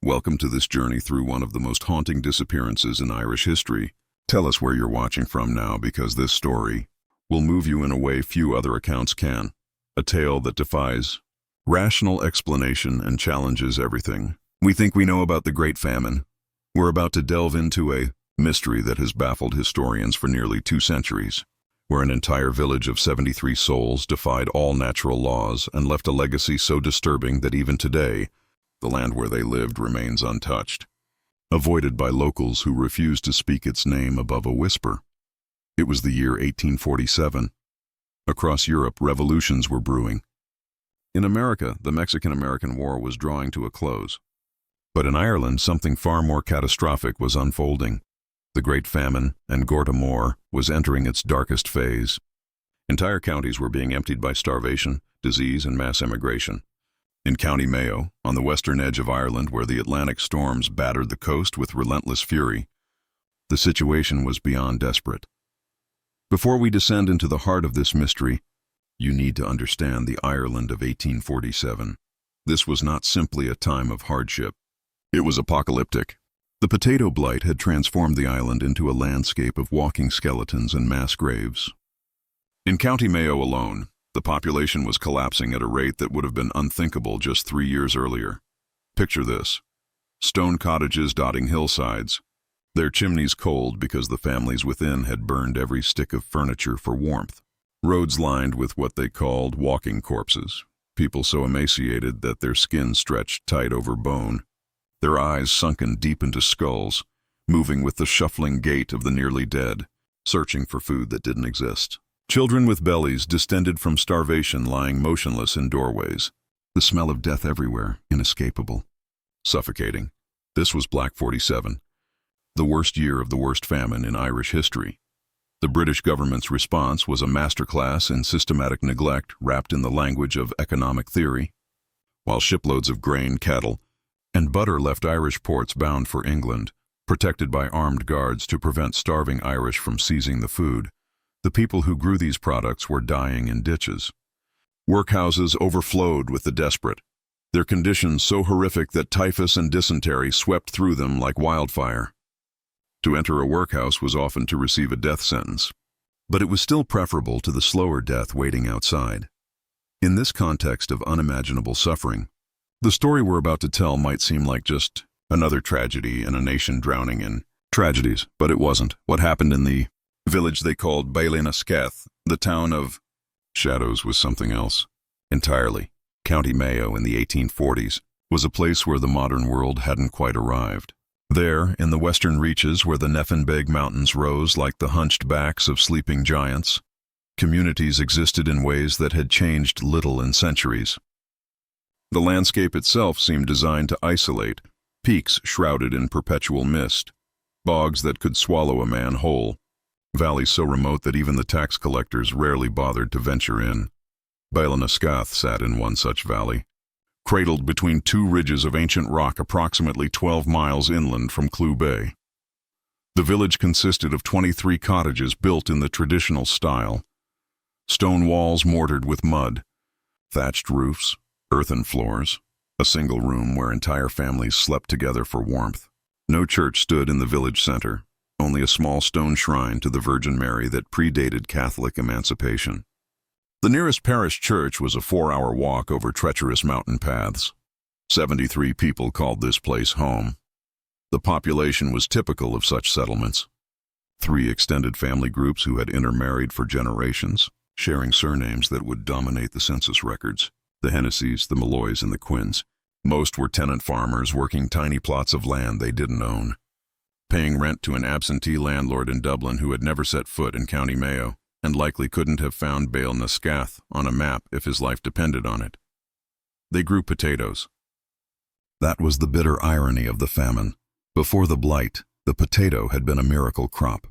Welcome to this journey through one of the most haunting disappearances in Irish history. Tell us where you're watching from now, because this story will move you in a way few other accounts can. A tale that defies rational explanation and challenges everything we think we know about the Great Famine. We're about to delve into a mystery that has baffled historians for nearly 2 centuries, where an entire village of 73 souls defied all natural laws and left a legacy so disturbing that even today, the land where they lived remains untouched, avoided by locals who refused to speak its name above a whisper. It was the year 1847. Across Europe, revolutions were brewing. In America, the Mexican-American War was drawing to a close. But in Ireland, something far more catastrophic was unfolding. The Great Famine, and Gorta Mór, was entering its darkest phase. Entire counties were being emptied by starvation, disease, and mass emigration. In County Mayo, on the western edge of Ireland where the Atlantic storms battered the coast with relentless fury, the situation was beyond desperate. Before we descend into the heart of this mystery, you need to understand the Ireland of 1847. This was not simply a time of hardship. It was apocalyptic. The potato blight had transformed the island into a landscape of walking skeletons and mass graves. In County Mayo alone, the population was collapsing at a rate that would have been unthinkable just 3 years earlier. Picture this: stone cottages dotting hillsides, their chimneys cold because the families within had burned every stick of furniture for warmth. Roads lined with what they called walking corpses, people so emaciated that their skin stretched tight over bone, their eyes sunken deep into skulls, moving with the shuffling gait of the nearly dead, searching for food that didn't exist. Children with bellies distended from starvation lying motionless in doorways. The smell of death everywhere, inescapable, suffocating. This was Black 47, the worst year of the worst famine in Irish history. The British government's response was a masterclass in systematic neglect wrapped in the language of economic theory. While shiploads of grain, cattle, and butter left Irish ports bound for England, protected by armed guards to prevent starving Irish from seizing the food, the people who grew these products were dying in ditches. Workhouses overflowed with the desperate, their conditions so horrific that typhus and dysentery swept through them like wildfire. To enter a workhouse was often to receive a death sentence, but it was still preferable to the slower death waiting outside. In this context of unimaginable suffering, the story we're about to tell might seem like just another tragedy in a nation drowning in tragedies, but it wasn't. What happened in the village they called Balinuscath, the town of shadows, was something else entirely. County Mayo in the 1840s was a place where the modern world hadn't quite arrived. There, in the western reaches where the Neffenbeg Mountains rose like the hunched backs of sleeping giants, communities existed in ways that had changed little in centuries. The landscape itself seemed designed to isolate, peaks shrouded in perpetual mist, bogs that could swallow a man whole, valleys so remote that even the tax collectors rarely bothered to venture in. Balinuscath sat in one such valley, cradled between 2 ridges of ancient rock approximately 12 miles inland from Clew Bay. The village consisted of 23 cottages built in the traditional style, stone walls mortared with mud, thatched roofs, earthen floors, a single room where entire families slept together for warmth. No church stood in the village center, only a small stone shrine to the Virgin Mary that predated Catholic emancipation. The nearest parish church was a 4-hour walk over treacherous mountain paths. 73 people called this place home. The population was typical of such settlements. 3 extended family groups who had intermarried for generations, sharing surnames that would dominate the census records: the Hennessy's, the Malloys, and the Quinns. Most were tenant farmers working tiny plots of land they didn't own, paying rent to an absentee landlord in Dublin who had never set foot in County Mayo and likely couldn't have found Balinuscath on a map if his life depended on it. They grew potatoes. That was the bitter irony of the famine. Before the blight, the potato had been a miracle crop.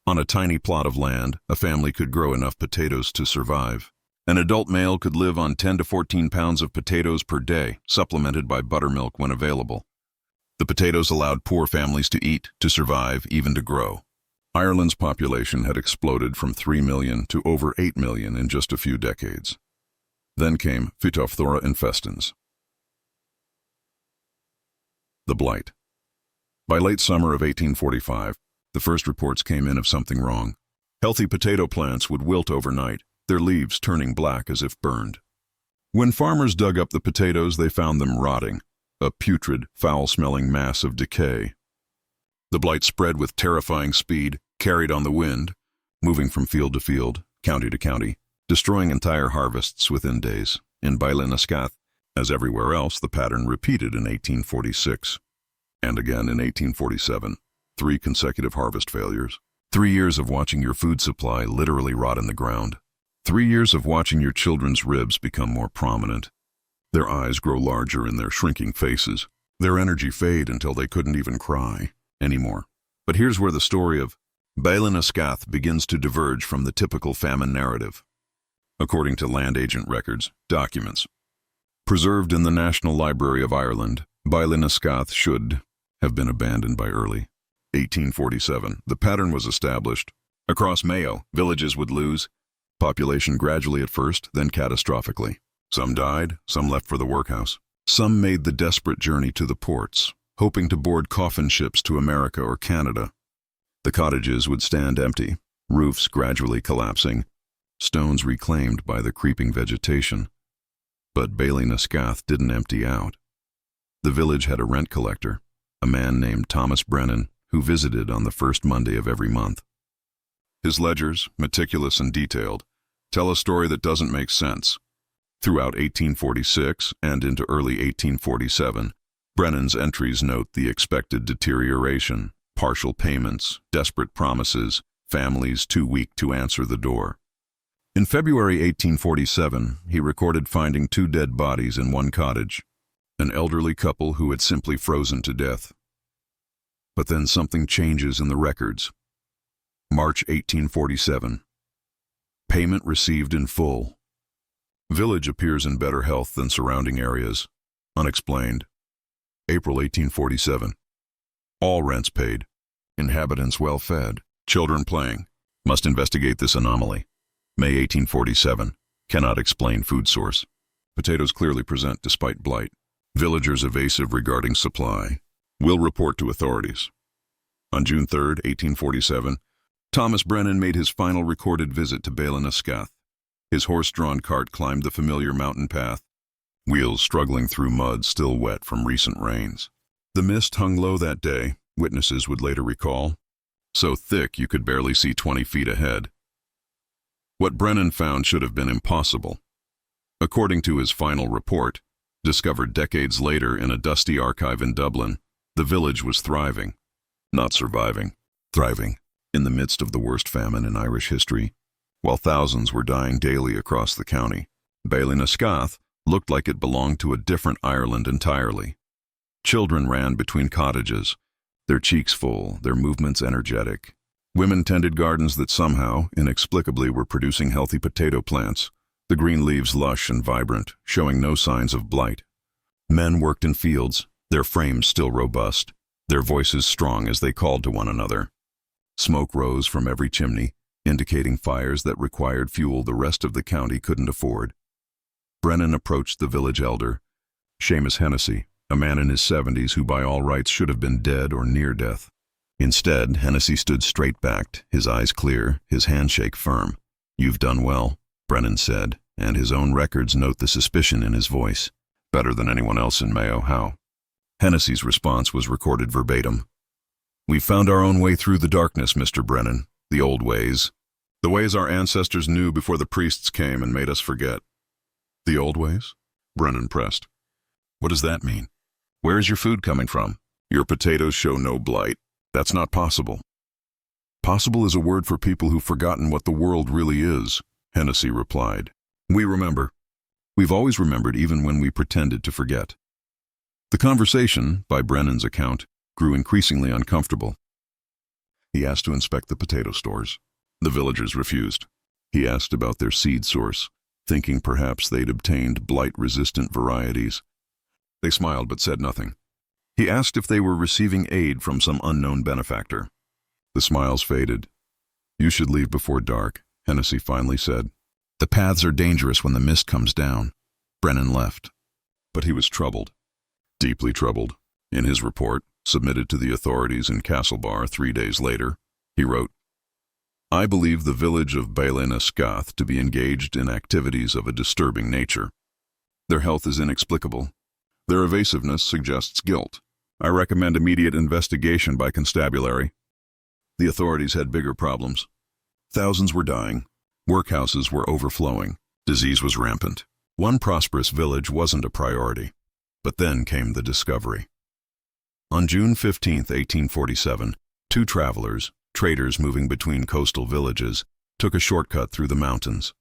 On a tiny plot of land, a family could grow enough potatoes to survive. An adult male could live on 10 to 14 pounds of potatoes per day, supplemented by buttermilk when available. The potatoes allowed poor families to eat, to survive, even to grow. Ireland's population had exploded from 3 million to over 8 million in just a few decades. Then came Phytophthora infestans, The blight. By late summer of 1845, the first reports came in of something wrong. Healthy potato plants would wilt overnight, their leaves turning black as if burned. When farmers dug up the potatoes, they found them rotting, a putrid, foul-smelling mass of decay. The blight spread with terrifying speed, carried on the wind, moving from field to field, county to county, destroying entire harvests within days. In Balinuscath, as everywhere else, the pattern repeated in 1846. And again in 1847, 3 consecutive harvest failures. 3 years of watching your food supply literally rot in the ground. 3 years of watching your children's ribs become more prominent. Their eyes grow larger in their shrinking faces. Their energy fade until they couldn't even cry anymore. But here's where the story of Balinuscath begins to diverge from the typical famine narrative. According to land agent records, documents preserved in the National Library of Ireland, Balinuscath should have been abandoned by early 1847. The pattern was established. Across Mayo, villages would lose population gradually at first, then catastrophically. Some died, some left for the workhouse. Some made the desperate journey to the ports, hoping to board coffin ships to America or Canada. The cottages would stand empty, roofs gradually collapsing, stones reclaimed by the creeping vegetation. But Balinuscath didn't empty out. The village had a rent collector, a man named Thomas Brennan, who visited on the first Monday of every month. His ledgers, meticulous and detailed, tell a story that doesn't make sense. Throughout 1846 and into early 1847, Brennan's entries note the expected deterioration, partial payments, desperate promises, families too weak to answer the door. In February 1847, he recorded finding 2 dead bodies in one cottage, an elderly couple who had simply frozen to death. But then something changes in the records. March 1847. Payment received in full. Village appears in better health than surrounding areas. Unexplained. April 1847. All rents paid. Inhabitants well fed. Children playing. Must investigate this anomaly. May 1847. Cannot explain food source. Potatoes clearly present despite blight. Villagers evasive regarding supply. Will report to authorities. On June 3, 1847, Thomas Brennan made his final recorded visit to Balinuscath. His horse-drawn cart climbed the familiar mountain path, wheels struggling through mud still wet from recent rains. The mist hung low that day, witnesses would later recall, so thick you could barely see 20 feet ahead. What Brennan found should have been impossible. According to his final report, discovered decades later in a dusty archive in Dublin, the village was thriving, not surviving, thriving, in the midst of the worst famine in Irish history, while thousands were dying daily across the county. Balinuscath looked like it belonged to a different Ireland entirely. Children ran between cottages, their cheeks full, their movements energetic. Women tended gardens that somehow, inexplicably, were producing healthy potato plants, the green leaves lush and vibrant, showing no signs of blight. Men worked in fields, their frames still robust, their voices strong as they called to one another. Smoke rose from every chimney, indicating fires that required fuel the rest of the county couldn't afford. Brennan approached the village elder, Seamus Hennessy, a man in his 70s who by all rights should have been dead or near death. Instead, Hennessy stood straight-backed, his eyes clear, his handshake firm. "You've done well," Brennan said, and his own records note the suspicion in his voice. "Better than anyone else in Mayo, how?" Hennessy's response was recorded verbatim. "We found our own way through the darkness, Mr. Brennan, the old ways. The ways our ancestors knew before the priests came and made us forget." "The old ways?" Brennan pressed. "What does that mean? Where is your food coming from? Your potatoes show no blight. That's not possible." "Possible is a word for people who've forgotten what the world really is," Hennessy replied. "We remember. We've always remembered even when we pretended to forget." The conversation, by Brennan's account, grew increasingly uncomfortable. He asked to inspect the potato stores. The villagers refused. He asked about their seed source, thinking perhaps they'd obtained blight-resistant varieties. They smiled but said nothing. He asked if they were receiving aid from some unknown benefactor. The smiles faded. "You should leave before dark," Hennessy finally said. "The paths are dangerous when the mist comes down." Brennan left. But he was troubled. Deeply troubled. In his report, submitted to the authorities in Castlebar 3 days later, he wrote, "I believe the village of Balinuscath to be engaged in activities of a disturbing nature. Their health is inexplicable. Their evasiveness suggests guilt. I recommend immediate investigation by constabulary." The authorities had bigger problems. Thousands were dying. Workhouses were overflowing. Disease was rampant. One prosperous village wasn't a priority. But then came the discovery. On June 15, 1847, 2 travelers, traders moving between coastal villages, took a shortcut through the mountains.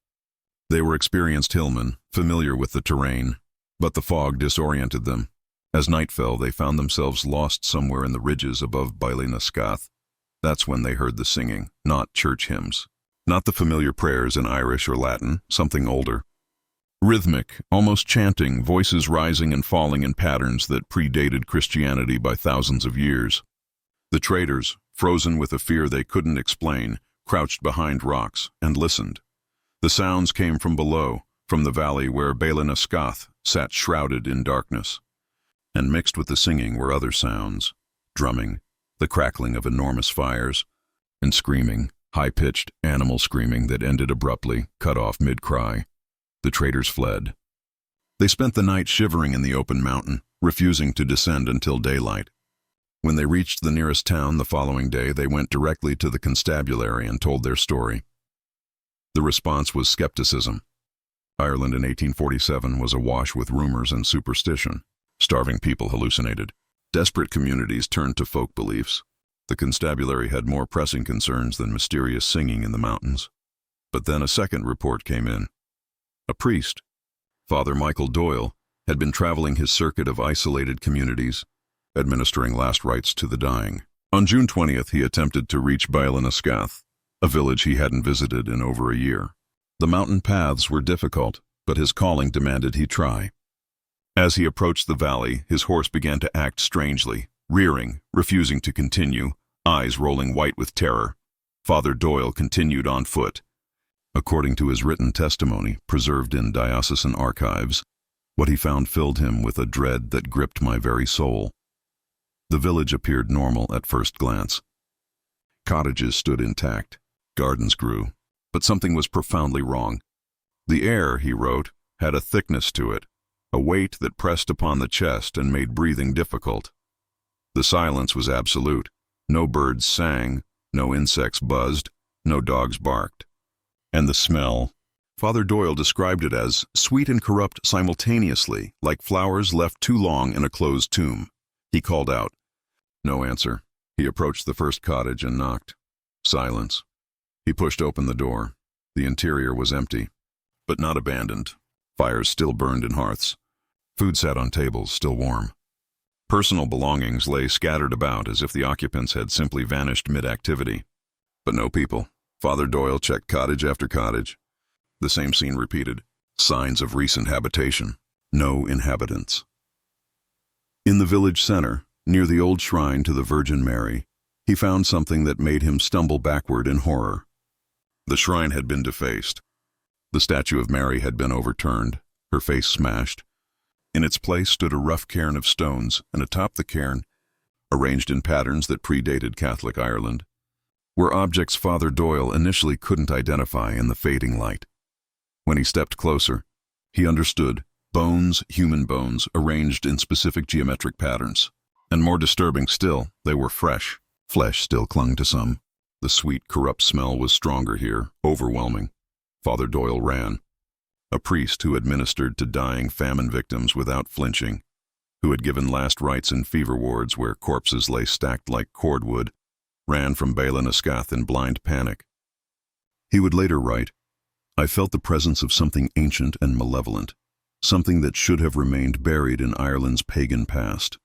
They were experienced hillmen, familiar with the terrain, but the fog disoriented them. As night fell, they found themselves lost somewhere in the ridges above Balinuscath. That's when they heard the singing, not church hymns. Not the familiar prayers in Irish or Latin, something older. Rhythmic, almost chanting, voices rising and falling in patterns that predated Christianity by thousands of years. The traders, frozen with a fear they couldn't explain, crouched behind rocks and listened. The sounds came from below, from the valley where Balinuscath sat shrouded in darkness. And mixed with the singing were other sounds, drumming, the crackling of enormous fires, and screaming, high-pitched animal screaming that ended abruptly, cut off mid-cry. The traders fled. They spent the night shivering in the open mountain, refusing to descend until daylight. When they reached the nearest town the following day, they went directly to the constabulary and told their story. The response was skepticism. Ireland in 1847 was awash with rumors and superstition. Starving people hallucinated. Desperate communities turned to folk beliefs. The constabulary had more pressing concerns than mysterious singing in the mountains. But then a second report came in. A priest, Father Michael Doyle, had been traveling his circuit of isolated communities, administering last rites to the dying. On June 20th, he attempted to reach Balinuscath, a village he hadn't visited in over a year. The mountain paths were difficult, but his calling demanded he try. As he approached the valley, his horse began to act strangely, rearing, refusing to continue, eyes rolling white with terror. Father Doyle continued on foot. According to his written testimony, preserved in diocesan archives, what he found filled him with a dread that gripped my very soul. The village appeared normal at first glance. Cottages stood intact, gardens grew, but something was profoundly wrong. The air, he wrote, had a thickness to it, a weight that pressed upon the chest and made breathing difficult. The silence was absolute. No birds sang, no insects buzzed, no dogs barked. And the smell, Father Doyle described it as sweet and corrupt simultaneously, like flowers left too long in a closed tomb. He called out. No answer. He approached the first cottage and knocked. Silence. He pushed open the door. The interior was empty, but not abandoned. Fires still burned in hearths. Food sat on tables, still warm. Personal belongings lay scattered about as if the occupants had simply vanished mid-activity. But no people. Father Doyle checked cottage after cottage. The same scene repeated. Signs of recent habitation. No inhabitants. In the village center, near the old shrine to the Virgin Mary, he found something that made him stumble backward in horror. The shrine had been defaced. The statue of Mary had been overturned, her face smashed. In its place stood a rough cairn of stones, and atop the cairn, arranged in patterns that predated Catholic Ireland, were objects Father Doyle initially couldn't identify in the fading light. When he stepped closer, he understood. Bones, human bones, arranged in specific geometric patterns. And more disturbing still, they were fresh. Flesh still clung to some. The sweet, corrupt smell was stronger here, overwhelming. Father Doyle ran. A priest who administered to dying famine victims without flinching, who had given last rites in fever wards where corpses lay stacked like cordwood, ran from Balinuscath in blind panic. He would later write, I felt the presence of something ancient and malevolent, something that should have remained buried in Ireland's pagan past.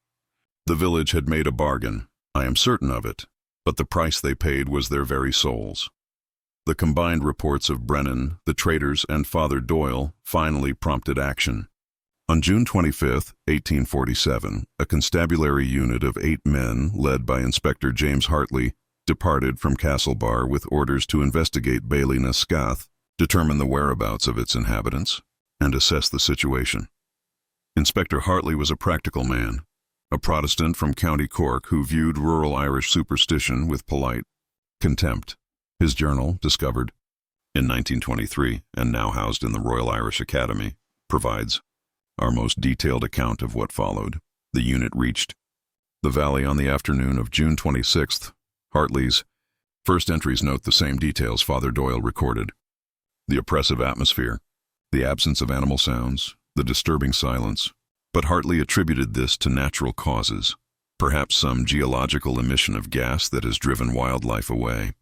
The village had made a bargain, I am certain of it, but the price they paid was their very souls. The combined reports of Brennan, the traders, and Father Doyle finally prompted action. On June 25, 1847, a constabulary unit of 8 men, led by Inspector James Hartley, departed from Castlebar with orders to investigate Balinuscath, determine the whereabouts of its inhabitants, and assess the situation. Inspector Hartley was a practical man. a Protestant from County Cork who viewed rural Irish superstition with polite contempt. His journal, discovered in 1923 and now housed in the Royal Irish Academy, provides our most detailed account of what followed. The unit reached the valley on the afternoon of June 26th. Hartley's first entries note the same details Father Doyle recorded. The oppressive atmosphere, the absence of animal sounds, the disturbing silence. But Hartley attributed this to natural causes, perhaps some geological emission of gas that has driven wildlife away.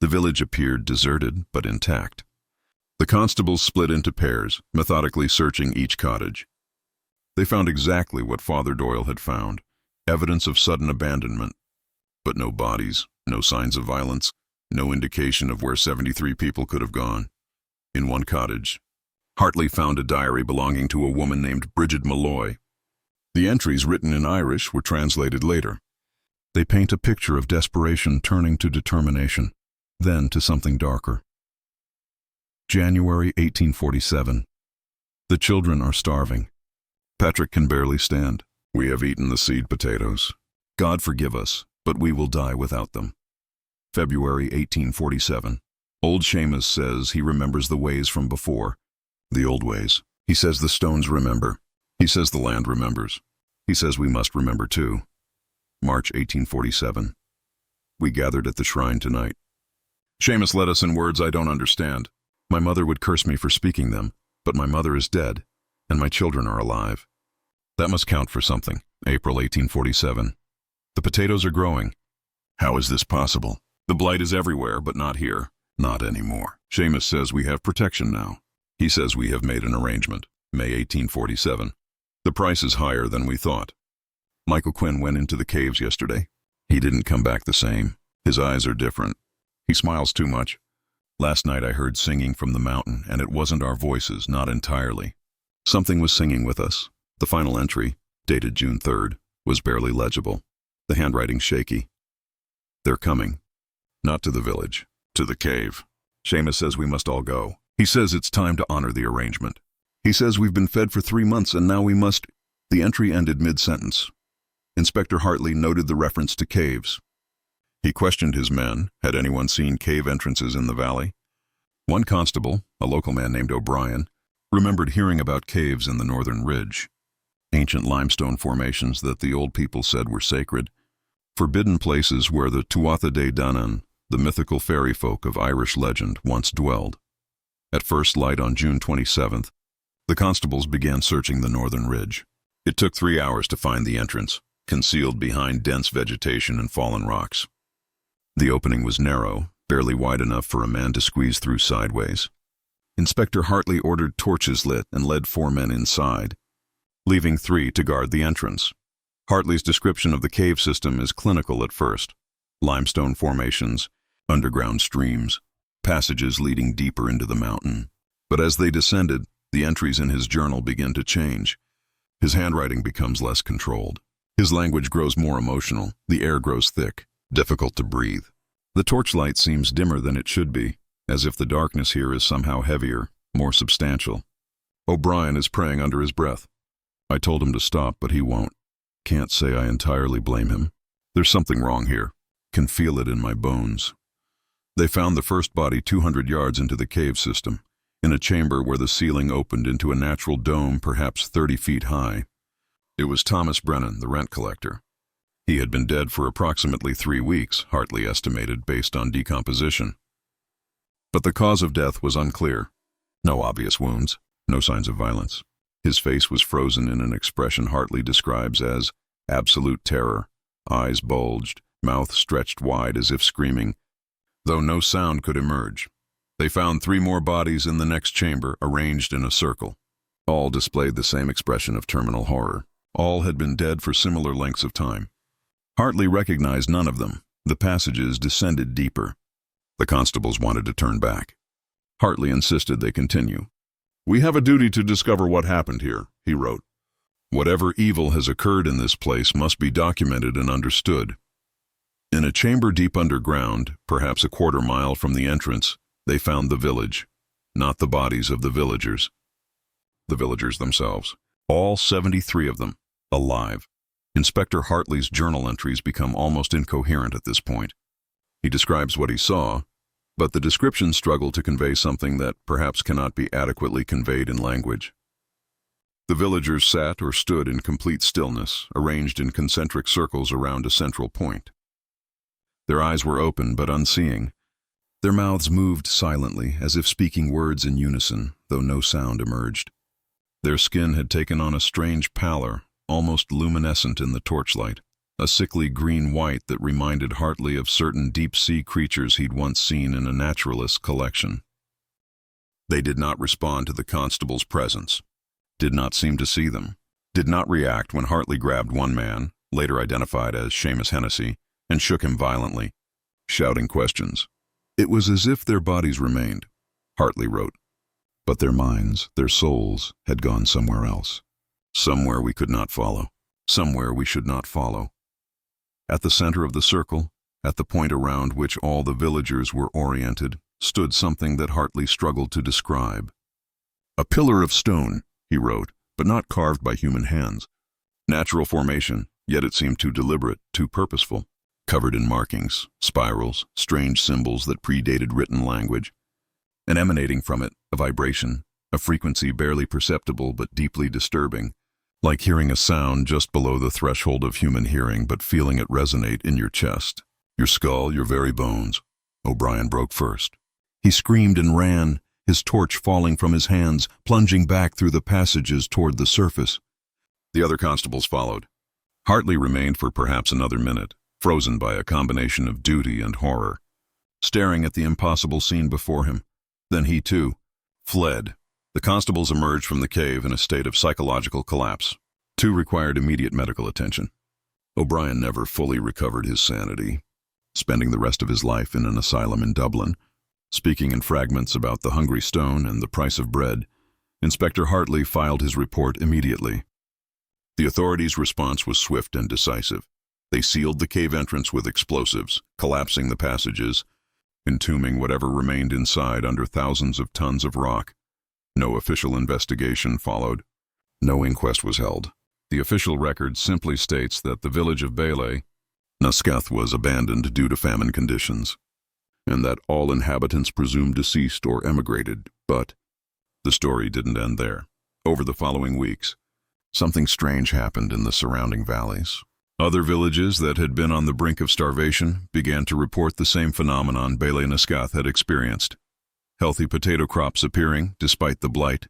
The village appeared deserted but intact. The constables split into pairs, methodically searching each cottage. They found exactly what Father Doyle had found, evidence of sudden abandonment, but no bodies, no signs of violence, no indication of where 73 people could have gone. In one cottage, Hartley found a diary belonging to a woman named Bridget Malloy. The entries, written in Irish, were translated later. They paint a picture of desperation turning to determination, then to something darker. January 1847. The children are starving. Patrick can barely stand. We have eaten the seed potatoes. God forgive us, but we will die without them. February 1847. Old Seamus says he remembers the ways from before. The old ways. He says the stones remember. He says the land remembers. He says we must remember too. March 1847. We gathered at the shrine tonight. Seamus led us in words I don't understand. My mother would curse me for speaking them, but my mother is dead, and my children are alive. That must count for something. April 1847. The potatoes are growing. How is this possible? The blight is everywhere, but not here. Not anymore. Seamus says we have protection now. He says we have made an arrangement. May 1847. The price is higher than we thought. Michael Quinn went into the caves yesterday. He didn't come back the same. His eyes are different. He smiles too much. Last night I heard singing from the mountain, and it wasn't our voices, not entirely. Something was singing with us. The final entry, dated June 3rd, was barely legible. The handwriting shaky. They're coming. Not to the village. To the cave. Seamus says we must all go. He says it's time to honor the arrangement. He says we've been fed for 3 months and now we must... The entry ended mid-sentence. Inspector Hartley noted the reference to caves. He questioned his men. Had anyone seen cave entrances in the valley? One constable, a local man named O'Brien, remembered hearing about caves in the northern ridge. Ancient limestone formations that the old people said were sacred. Forbidden places where the Tuatha De Danann, the mythical fairy folk of Irish legend, once dwelled. At first light on June 27th, the constables began searching the northern ridge. It took 3 hours to find the entrance, concealed behind dense vegetation and fallen rocks. The opening was narrow, barely wide enough for a man to squeeze through sideways. Inspector Hartley ordered torches lit and led 4 men inside, leaving 3 to guard the entrance. Hartley's description of the cave system is clinical at first. Limestone formations, underground streams, passages leading deeper into the mountain. But as they descended, the entries in his journal begin to change. His handwriting becomes less controlled. His language grows more emotional. The air grows thick, difficult to breathe. The torchlight seems dimmer than it should be, as if the darkness here is somehow heavier, more substantial. O'Brien is praying under his breath. I told him to stop, but he won't. Can't say I entirely blame him. There's something wrong here. Can feel it in my bones. They found the first body 200 yards into the cave system, in a chamber where the ceiling opened into a natural dome perhaps 30 feet high. It was Thomas Brennan, the rent collector. He had been dead for approximately 3 weeks, Hartley estimated, based on decomposition. But the cause of death was unclear. No obvious wounds, no signs of violence. His face was frozen in an expression Hartley describes as absolute terror. Eyes bulged, mouth stretched wide as if screaming, though no sound could emerge. They found 3 more bodies in the next chamber, arranged in a circle. All displayed the same expression of terminal horror. All had been dead for similar lengths of time. Hartley recognized none of them. The passages descended deeper. The constables wanted to turn back. Hartley insisted they continue. We have a duty to discover what happened here, he wrote. Whatever evil has occurred in this place must be documented and understood. In a chamber deep underground, perhaps a quarter mile from the entrance, they found the village, not the bodies of the villagers. The villagers themselves, all 73 of them, alive. Inspector Hartley's journal entries become almost incoherent at this point. He describes what he saw, but the descriptions struggle to convey something that perhaps cannot be adequately conveyed in language. The villagers sat or stood in complete stillness, arranged in concentric circles around a central point. Their eyes were open but unseeing. Their mouths moved silently, as if speaking words in unison, though no sound emerged. Their skin had taken on a strange pallor, almost luminescent in the torchlight, a sickly green-white that reminded Hartley of certain deep-sea creatures he'd once seen in a naturalist's collection. They did not respond to the constable's presence, did not seem to see them, did not react when Hartley grabbed one man, later identified as Seamus Hennessy, and shook him violently, shouting questions. It was as if their bodies remained, Hartley wrote, but their minds, their souls, had gone somewhere else. Somewhere we could not follow, somewhere we should not follow. At the center of the circle, at the point around which all the villagers were oriented, stood something that Hartley struggled to describe. A pillar of stone, he wrote, but not carved by human hands. Natural formation, yet it seemed too deliberate, too purposeful, covered in markings, spirals, strange symbols that predated written language, and emanating from it a vibration, a frequency barely perceptible but deeply disturbing, like hearing a sound just below the threshold of human hearing but feeling it resonate in your chest, your skull, your very bones. O'Brien broke first. He screamed and ran, his torch falling from his hands, plunging back through the passages toward the surface. The other constables followed. Hartley remained for perhaps another minute, frozen by a combination of duty and horror, staring at the impossible scene before him. Then he, too, fled. The constables emerged from the cave in a state of psychological collapse. Two required immediate medical attention. O'Brien never fully recovered his sanity, spending the rest of his life in an asylum in Dublin. Speaking in fragments about the hungry stone and the price of bread, Inspector Hartley filed his report immediately. The authorities' response was swift and decisive. They sealed the cave entrance with explosives, collapsing the passages, entombing whatever remained inside under thousands of tons of rock. No official investigation followed. No inquest was held. The official record simply states that the village of Baile, Scáth, was abandoned due to famine conditions, and that all inhabitants presumed deceased or emigrated, but the story didn't end there. Over the following weeks, something strange happened in the surrounding valleys. Other villages that had been on the brink of starvation began to report the same phenomenon Balinuscath had experienced. Healthy potato crops appearing despite the blight,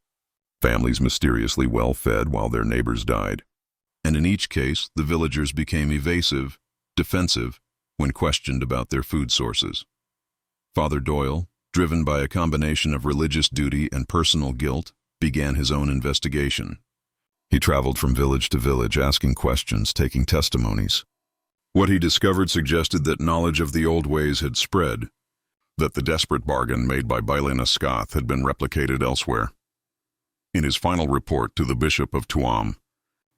families mysteriously well-fed while their neighbors died. And in each case, the villagers became evasive, defensive, when questioned about their food sources. Father Doyle, driven by a combination of religious duty and personal guilt, began his own investigation. He traveled from village to village, asking questions, taking testimonies. What he discovered suggested that knowledge of the old ways had spread, that the desperate bargain made by Balinuscath had been replicated elsewhere. In his final report to the Bishop of Tuam,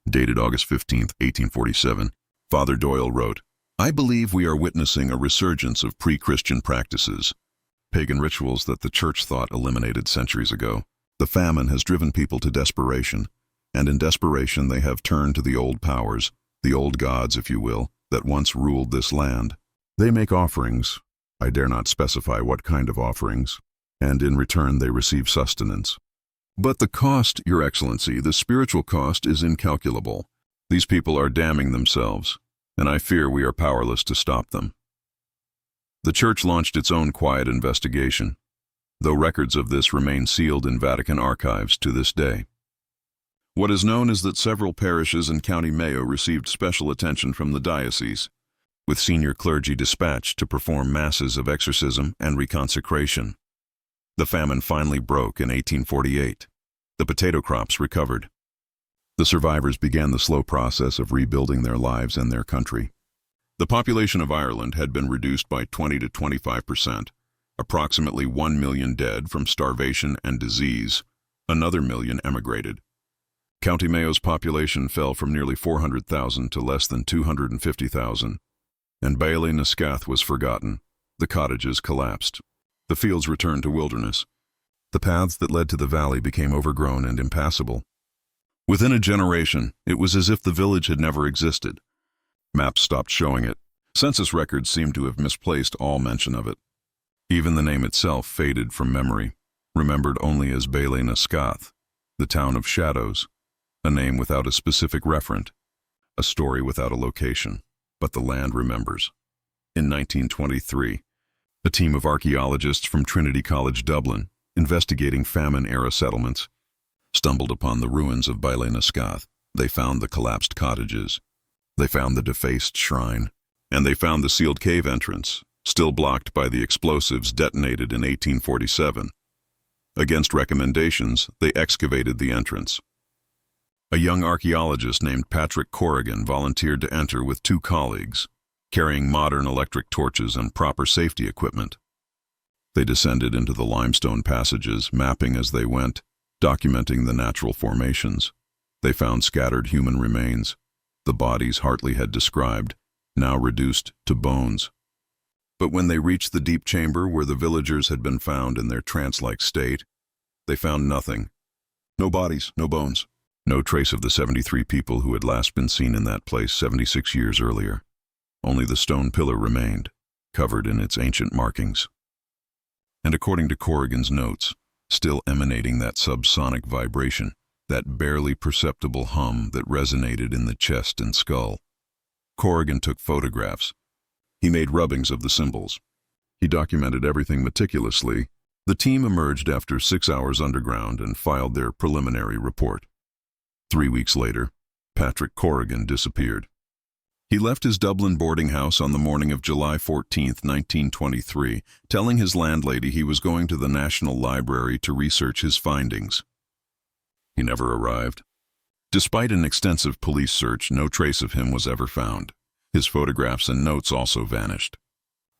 dated August 15, 1847, Father Doyle wrote, "I believe we are witnessing a resurgence of pre-Christian practices, pagan rituals that the Church thought eliminated centuries ago. The famine has driven people to desperation, and in desperation they have turned to the old powers, the old gods, if you will, that once ruled this land. They make offerings, I dare not specify what kind of offerings, and in return they receive sustenance. But the cost, Your Excellency, the spiritual cost is incalculable. These people are damning themselves, and I fear we are powerless to stop them." The Church launched its own quiet investigation, though records of this remain sealed in Vatican archives to this day. What is known is that several parishes in County Mayo received special attention from the diocese, with senior clergy dispatched to perform masses of exorcism and reconsecration. The famine finally broke in 1848. The potato crops recovered. The survivors began the slow process of rebuilding their lives and their country. The population of Ireland had been reduced by 20 to 25%, approximately 1 million dead from starvation and disease. Another million emigrated. County Mayo's population fell from nearly 400,000 to less than 250,000, and Balinuscath was forgotten. The cottages collapsed. The fields returned to wilderness. The paths that led to the valley became overgrown and impassable. Within a generation, it was as if the village had never existed. Maps stopped showing it. Census records seemed to have misplaced all mention of it. Even the name itself faded from memory, remembered only as Balinuscath, the town of shadows, a name without a specific referent, a story without a location, but the land remembers. In 1923, a team of archaeologists from Trinity College, Dublin, investigating famine-era settlements, stumbled upon the ruins of Balinuscath. They found the collapsed cottages. They found the defaced shrine. And they found the sealed cave entrance, still blocked by the explosives detonated in 1847. Against recommendations, they excavated the entrance. A young archaeologist named Patrick Corrigan volunteered to enter with 2 colleagues, carrying modern electric torches and proper safety equipment. They descended into the limestone passages, mapping as they went, documenting the natural formations. They found scattered human remains, the bodies Hartley had described, now reduced to bones. But when they reached the deep chamber where the villagers had been found in their trance-like state, they found nothing. No bodies, no bones, no trace of the 73 people who had last been seen in that place 76 years earlier. Only the stone pillar remained, covered in its ancient markings. And according to Corrigan's notes, still emanating that subsonic vibration, that barely perceptible hum that resonated in the chest and skull. Corrigan took photographs. He made rubbings of the symbols. He documented everything meticulously. The team emerged after 6 hours underground and filed their preliminary report. 3 weeks later, Patrick Corrigan disappeared. He left his Dublin boarding house on the morning of July 14, 1923, telling his landlady he was going to the National Library to research his findings. He never arrived. Despite an extensive police search, no trace of him was ever found. His photographs and notes also vanished.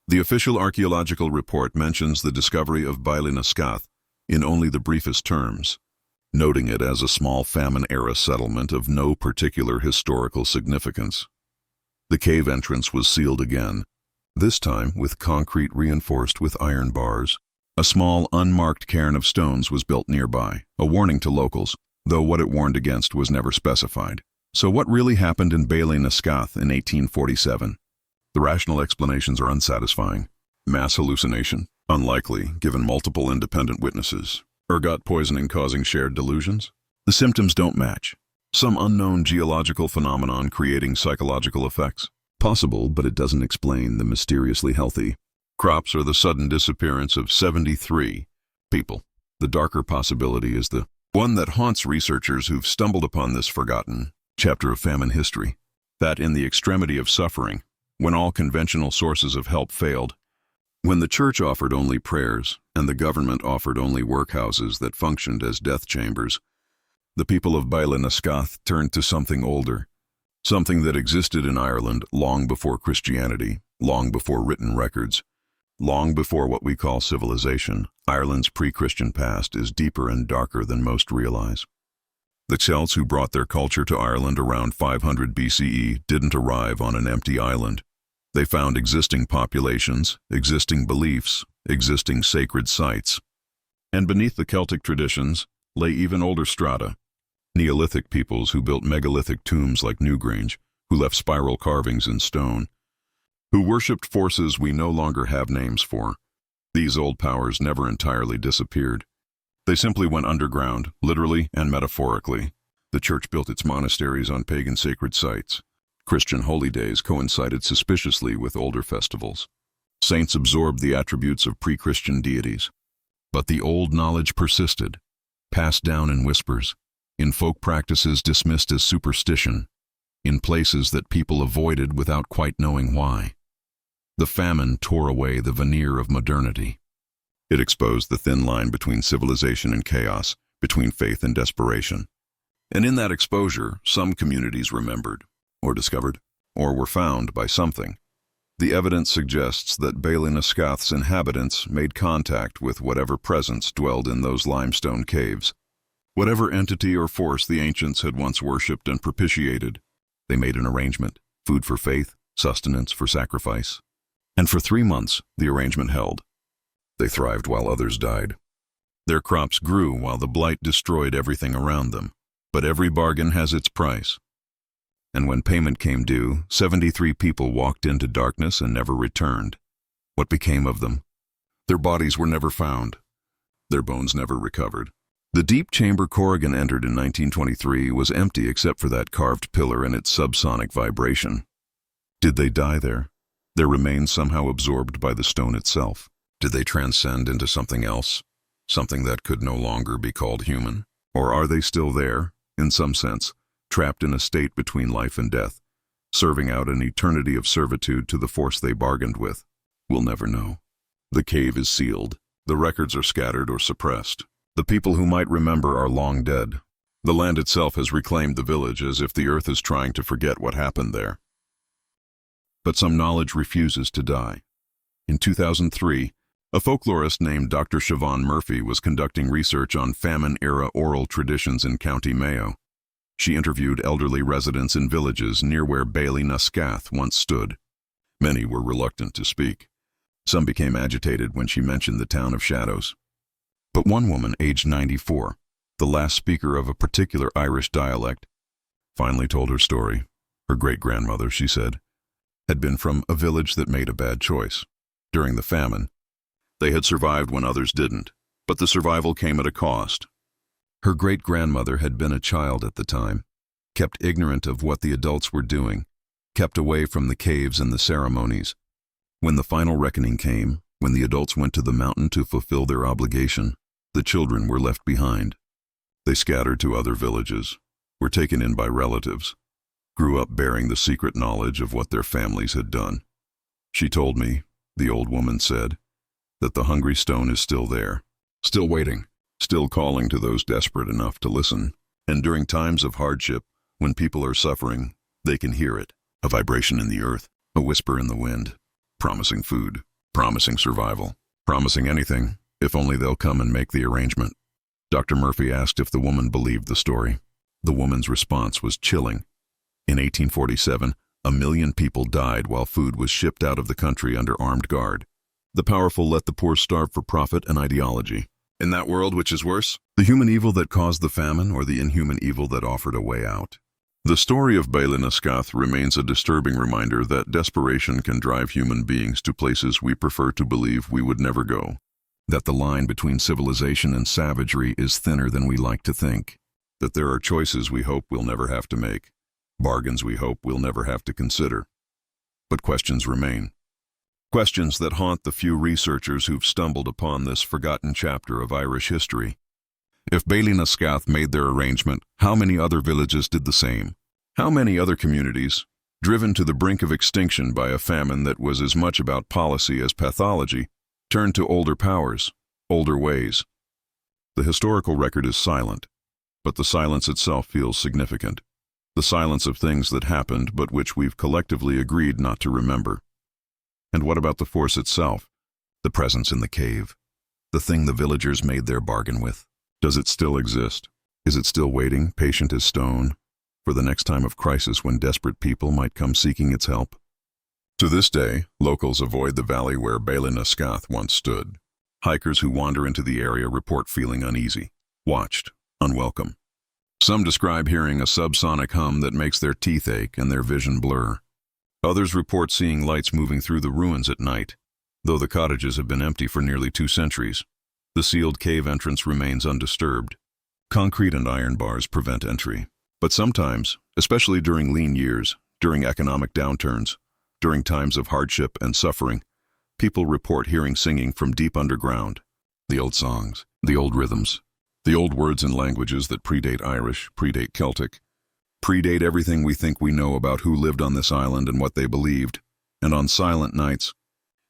The official archaeological report mentions the discovery of Balinuscath in only the briefest terms, noting it as a small famine-era settlement of no particular historical significance. The cave entrance was sealed again, this time with concrete reinforced with iron bars. A small, unmarked cairn of stones was built nearby, a warning to locals, though what it warned against was never specified. So what really happened in Balinuscath in 1847? The rational explanations are unsatisfying. Mass hallucination? Unlikely, given multiple independent witnesses. Ergot poisoning causing shared delusions? The symptoms don't match. Some unknown geological phenomenon creating psychological effects? Possible, but it doesn't explain the mysteriously healthy crops or the sudden disappearance of 73 people. The darker possibility is the one that haunts researchers who've stumbled upon this forgotten chapter of famine history, that in the extremity of suffering, when all conventional sources of help failed, when the church offered only prayers and the government offered only workhouses that functioned as death chambers, the people of Balinuscath turned to something older, something that existed in Ireland long before Christianity, long before written records, long before what we call civilization. Ireland's pre-Christian past is deeper and darker than most realize. The Celts who brought their culture to Ireland around 500 BCE didn't arrive on an empty island. They found existing populations, existing beliefs, existing sacred sites. And beneath the Celtic traditions lay even older strata. Neolithic peoples who built megalithic tombs like Newgrange, who left spiral carvings in stone, who worshipped forces we no longer have names for. These old powers never entirely disappeared. They simply went underground, literally and metaphorically. The church built its monasteries on pagan sacred sites. Christian holy days coincided suspiciously with older festivals. Saints absorbed the attributes of pre-Christian deities. But the old knowledge persisted, passed down in whispers, in folk practices dismissed as superstition, in places that people avoided without quite knowing why. The famine tore away the veneer of modernity. It exposed the thin line between civilization and chaos, between faith and desperation. And in that exposure, some communities remembered, or discovered, or were found by something. The evidence suggests that Balinuscath's inhabitants made contact with whatever presence dwelled in those limestone caves. Whatever entity or force the ancients had once worshipped and propitiated, they made an arrangement, food for faith, sustenance for sacrifice. And for 3 months, the arrangement held. They thrived while others died. Their crops grew while the blight destroyed everything around them. But every bargain has its price. And when payment came due, 73 people walked into darkness and never returned. What became of them? Their bodies were never found. Their bones never recovered. The deep chamber Corrigan entered in 1923 was empty except for that carved pillar and its subsonic vibration. Did they die there? Their remains somehow absorbed by the stone itself? Did they transcend into something else? Something that could no longer be called human? Or are they still there, in some sense, trapped in a state between life and death, serving out an eternity of servitude to the force they bargained with? We'll never know. The cave is sealed. The records are scattered or suppressed. The people who might remember are long dead. The land itself has reclaimed the village as if the earth is trying to forget what happened there. But some knowledge refuses to die. In 2003, a folklorist named Dr. Siobhan Murphy was conducting research on famine-era oral traditions in County Mayo. She interviewed elderly residents in villages near where Balinuscath once stood. Many were reluctant to speak. Some became agitated when she mentioned the town of shadows. But one woman, aged 94, the last speaker of a particular Irish dialect, finally told her story. Her great-grandmother, she said, had been from a village that made a bad choice. During the famine, they had survived when others didn't, but the survival came at a cost. Her great-grandmother had been a child at the time, kept ignorant of what the adults were doing, kept away from the caves and the ceremonies. When the final reckoning came, when the adults went to the mountain to fulfill their obligation, the children were left behind. They scattered to other villages, were taken in by relatives, grew up bearing the secret knowledge of what their families had done. She told me, the old woman said, that the hungry stone is still there, still waiting, still calling to those desperate enough to listen. And during times of hardship, when people are suffering, they can hear it, a vibration in the earth, a whisper in the wind, promising food, promising survival, promising anything, if only they'll come and make the arrangement. Dr. Murphy asked if the woman believed the story. The woman's response was chilling. In 1847, 1 million people died while food was shipped out of the country under armed guard. The powerful let the poor starve for profit and ideology. In that world, which is worse? The human evil that caused the famine or the inhuman evil that offered a way out? The story of Balinuscath remains a disturbing reminder that desperation can drive human beings to places we prefer to believe we would never go. That the line between civilization and savagery is thinner than we like to think. That there are choices we hope we'll never have to make. Bargains we hope we'll never have to consider. But questions remain. Questions that haunt the few researchers who've stumbled upon this forgotten chapter of Irish history. If Balinuscath made their arrangement, how many other villages did the same? How many other communities, driven to the brink of extinction by a famine that was as much about policy as pathology, turned to older powers, older ways? The historical record is silent, but the silence itself feels significant. The silence of things that happened but which we've collectively agreed not to remember. And what about the force itself? The presence in the cave? The thing the villagers made their bargain with? Does it still exist? Is it still waiting, patient as stone, for the next time of crisis when desperate people might come seeking its help? To this day, locals avoid the valley where Balinuscath once stood. Hikers who wander into the area report feeling uneasy, watched, unwelcome. Some describe hearing a subsonic hum that makes their teeth ache and their vision blur. Others report seeing lights moving through the ruins at night. Though the cottages have been empty for nearly 2 centuries, the sealed cave entrance remains undisturbed. Concrete and iron bars prevent entry. But sometimes, especially during lean years, during economic downturns, during times of hardship and suffering, people report hearing singing from deep underground. The old songs, the old rhythms, the old words and languages that predate Irish, predate Celtic, predate everything we think we know about who lived on this island and what they believed. And on silent nights,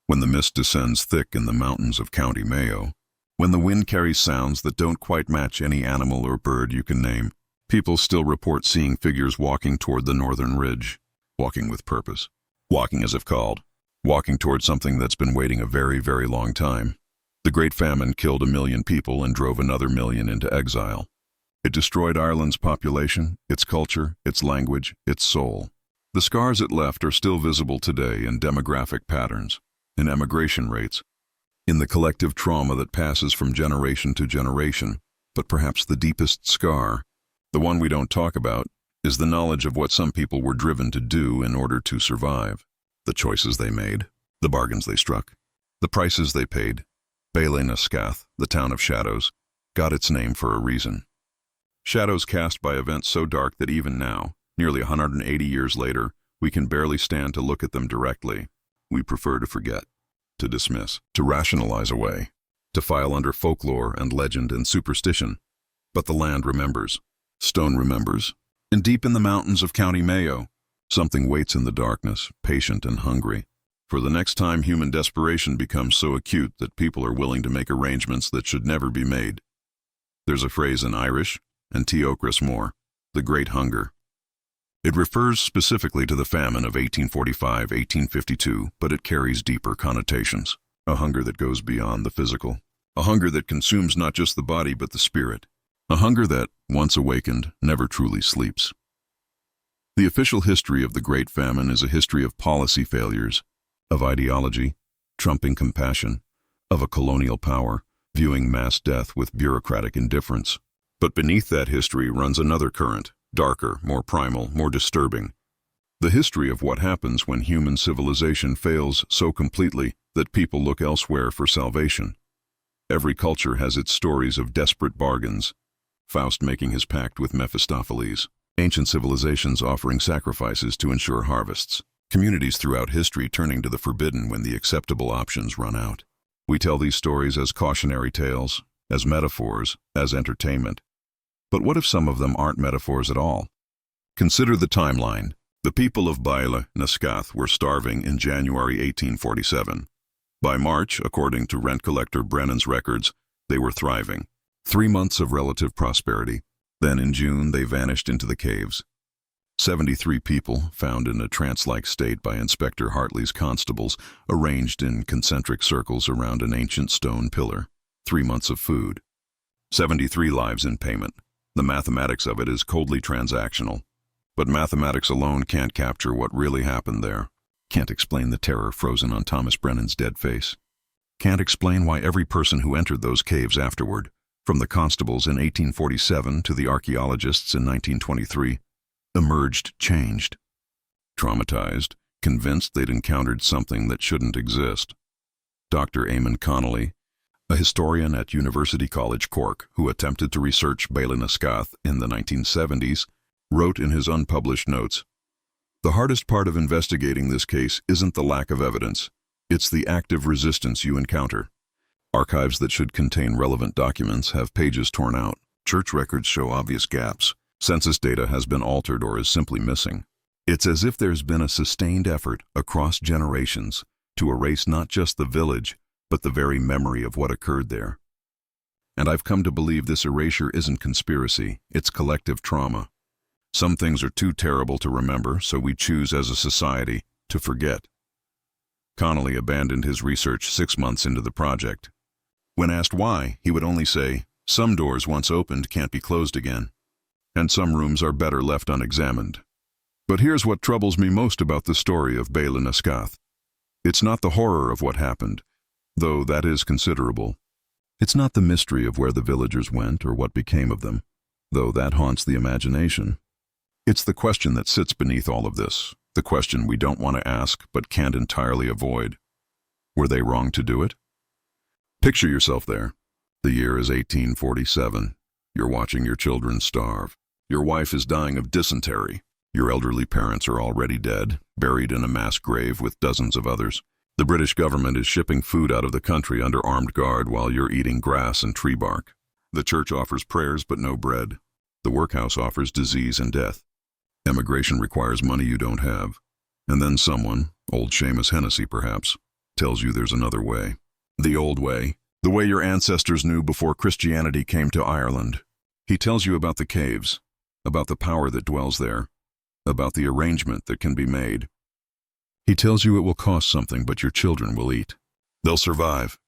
when the mist descends thick in the mountains of County Mayo, when the wind carries sounds that don't quite match any animal or bird you can name, people still report seeing figures walking toward the northern ridge, walking with purpose, walking as if called, walking toward something that's been waiting a very, very long time. The Great Famine killed 1 million people and drove another 1 million into exile. It destroyed Ireland's population, its culture, its language, its soul. The scars it left are still visible today in demographic patterns, in emigration rates, in the collective trauma that passes from generation to generation. But perhaps the deepest scar, The one we don't talk about is the knowledge of what some people were driven to do in order to survive. The choices they made, the bargains they struck, the prices they paid. Balinuscath, the town of shadows, got its name for a reason. Shadows cast by events so dark that even now, nearly 180 years later, we can barely stand to look at them directly. We prefer to forget, to dismiss, to rationalize away, to file under folklore and legend and superstition. But the land remembers. Stone remembers. And deep in the mountains of County Mayo, something waits in the darkness, patient and hungry, for the next time human desperation becomes so acute that people are willing to make arrangements that should never be made. There's a phrase in Irish, and Teocris more, the Great Hunger. It refers specifically to the famine of 1845-1852, but it carries deeper connotations. A hunger that goes beyond the physical. A hunger that consumes not just the body but the spirit. A hunger that, once awakened, never truly sleeps. The official history of the Great Famine is a history of policy failures, of ideology, trumping compassion, of a colonial power, viewing mass death with bureaucratic indifference. But beneath that history runs another current, darker, more primal, more disturbing. The history of what happens when human civilization fails so completely that people look elsewhere for salvation. Every culture has its stories of desperate bargains. Faust making his pact with Mephistopheles. Ancient civilizations offering sacrifices to ensure harvests. Communities throughout history turning to the forbidden when the acceptable options run out. We tell these stories as cautionary tales, as metaphors, as entertainment. But what if some of them aren't metaphors at all? Consider the timeline. The people of Baile, Scáth, were starving in January 1847. By March, according to rent collector Brennan's records, they were thriving. 3 months of relative prosperity. Then in June, they vanished into the caves. 73 people, found in a trance-like state by Inspector Hartley's constables, arranged in concentric circles around an ancient stone pillar. 3 months of food. 73 lives in payment. The mathematics of it is coldly transactional. But mathematics alone can't capture what really happened there. Can't explain the terror frozen on Thomas Brennan's dead face. Can't explain why every person who entered those caves afterward, from the constables in 1847 to the archaeologists in 1923, emerged changed. Traumatized, convinced they'd encountered something that shouldn't exist. Dr. Eamon Connolly, a historian at University College Cork who attempted to research Balinuscath in the 1970s, wrote in his unpublished notes, "The hardest part of investigating this case isn't the lack of evidence, it's the active resistance you encounter. Archives that should contain relevant documents have pages torn out, church records show obvious gaps, census data has been altered or is simply missing. It's as if there's been a sustained effort across generations to erase not just the village, but the very memory of what occurred there. And I've come to believe this erasure isn't conspiracy, it's collective trauma. Some things are too terrible to remember, so we choose as a society to forget." Connolly abandoned his research 6 months into the project. When asked why, he would only say, "Some doors once opened can't be closed again, and some rooms are better left unexamined." But here's what troubles me most about the story of Balinuscath. It's not the horror of what happened, though that is considerable. It's not the mystery of where the villagers went or what became of them, though that haunts the imagination. It's the question that sits beneath all of this, the question we don't want to ask but can't entirely avoid. Were they wrong to do it? Picture yourself there. The year is 1847. You're watching your children starve. Your wife is dying of dysentery. Your elderly parents are already dead, buried in a mass grave with dozens of others. The British government is shipping food out of the country under armed guard while you're eating grass and tree bark. The church offers prayers but no bread. The workhouse offers disease and death. Emigration requires money you don't have. And then someone, old Seamus Hennessy perhaps, tells you there's another way. The old way. The way your ancestors knew before Christianity came to Ireland. He tells you about the caves, about the power that dwells there, about the arrangement that can be made. He tells you it will cost something, but your children will eat. They'll survive.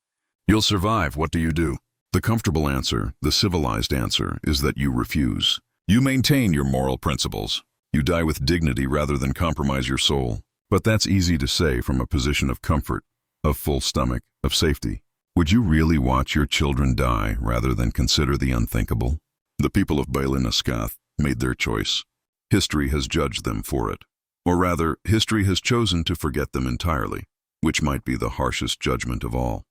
You'll survive. What do you do? The comfortable answer, the civilized answer, is that you refuse. You maintain your moral principles. You die with dignity rather than compromise your soul. But that's easy to say from a position of comfort, of full stomach, of safety. Would you really watch your children die rather than consider the unthinkable? The people of Balinuscath, made their choice. History has judged them for it. Or rather, history has chosen to forget them entirely, which might be the harshest judgment of all.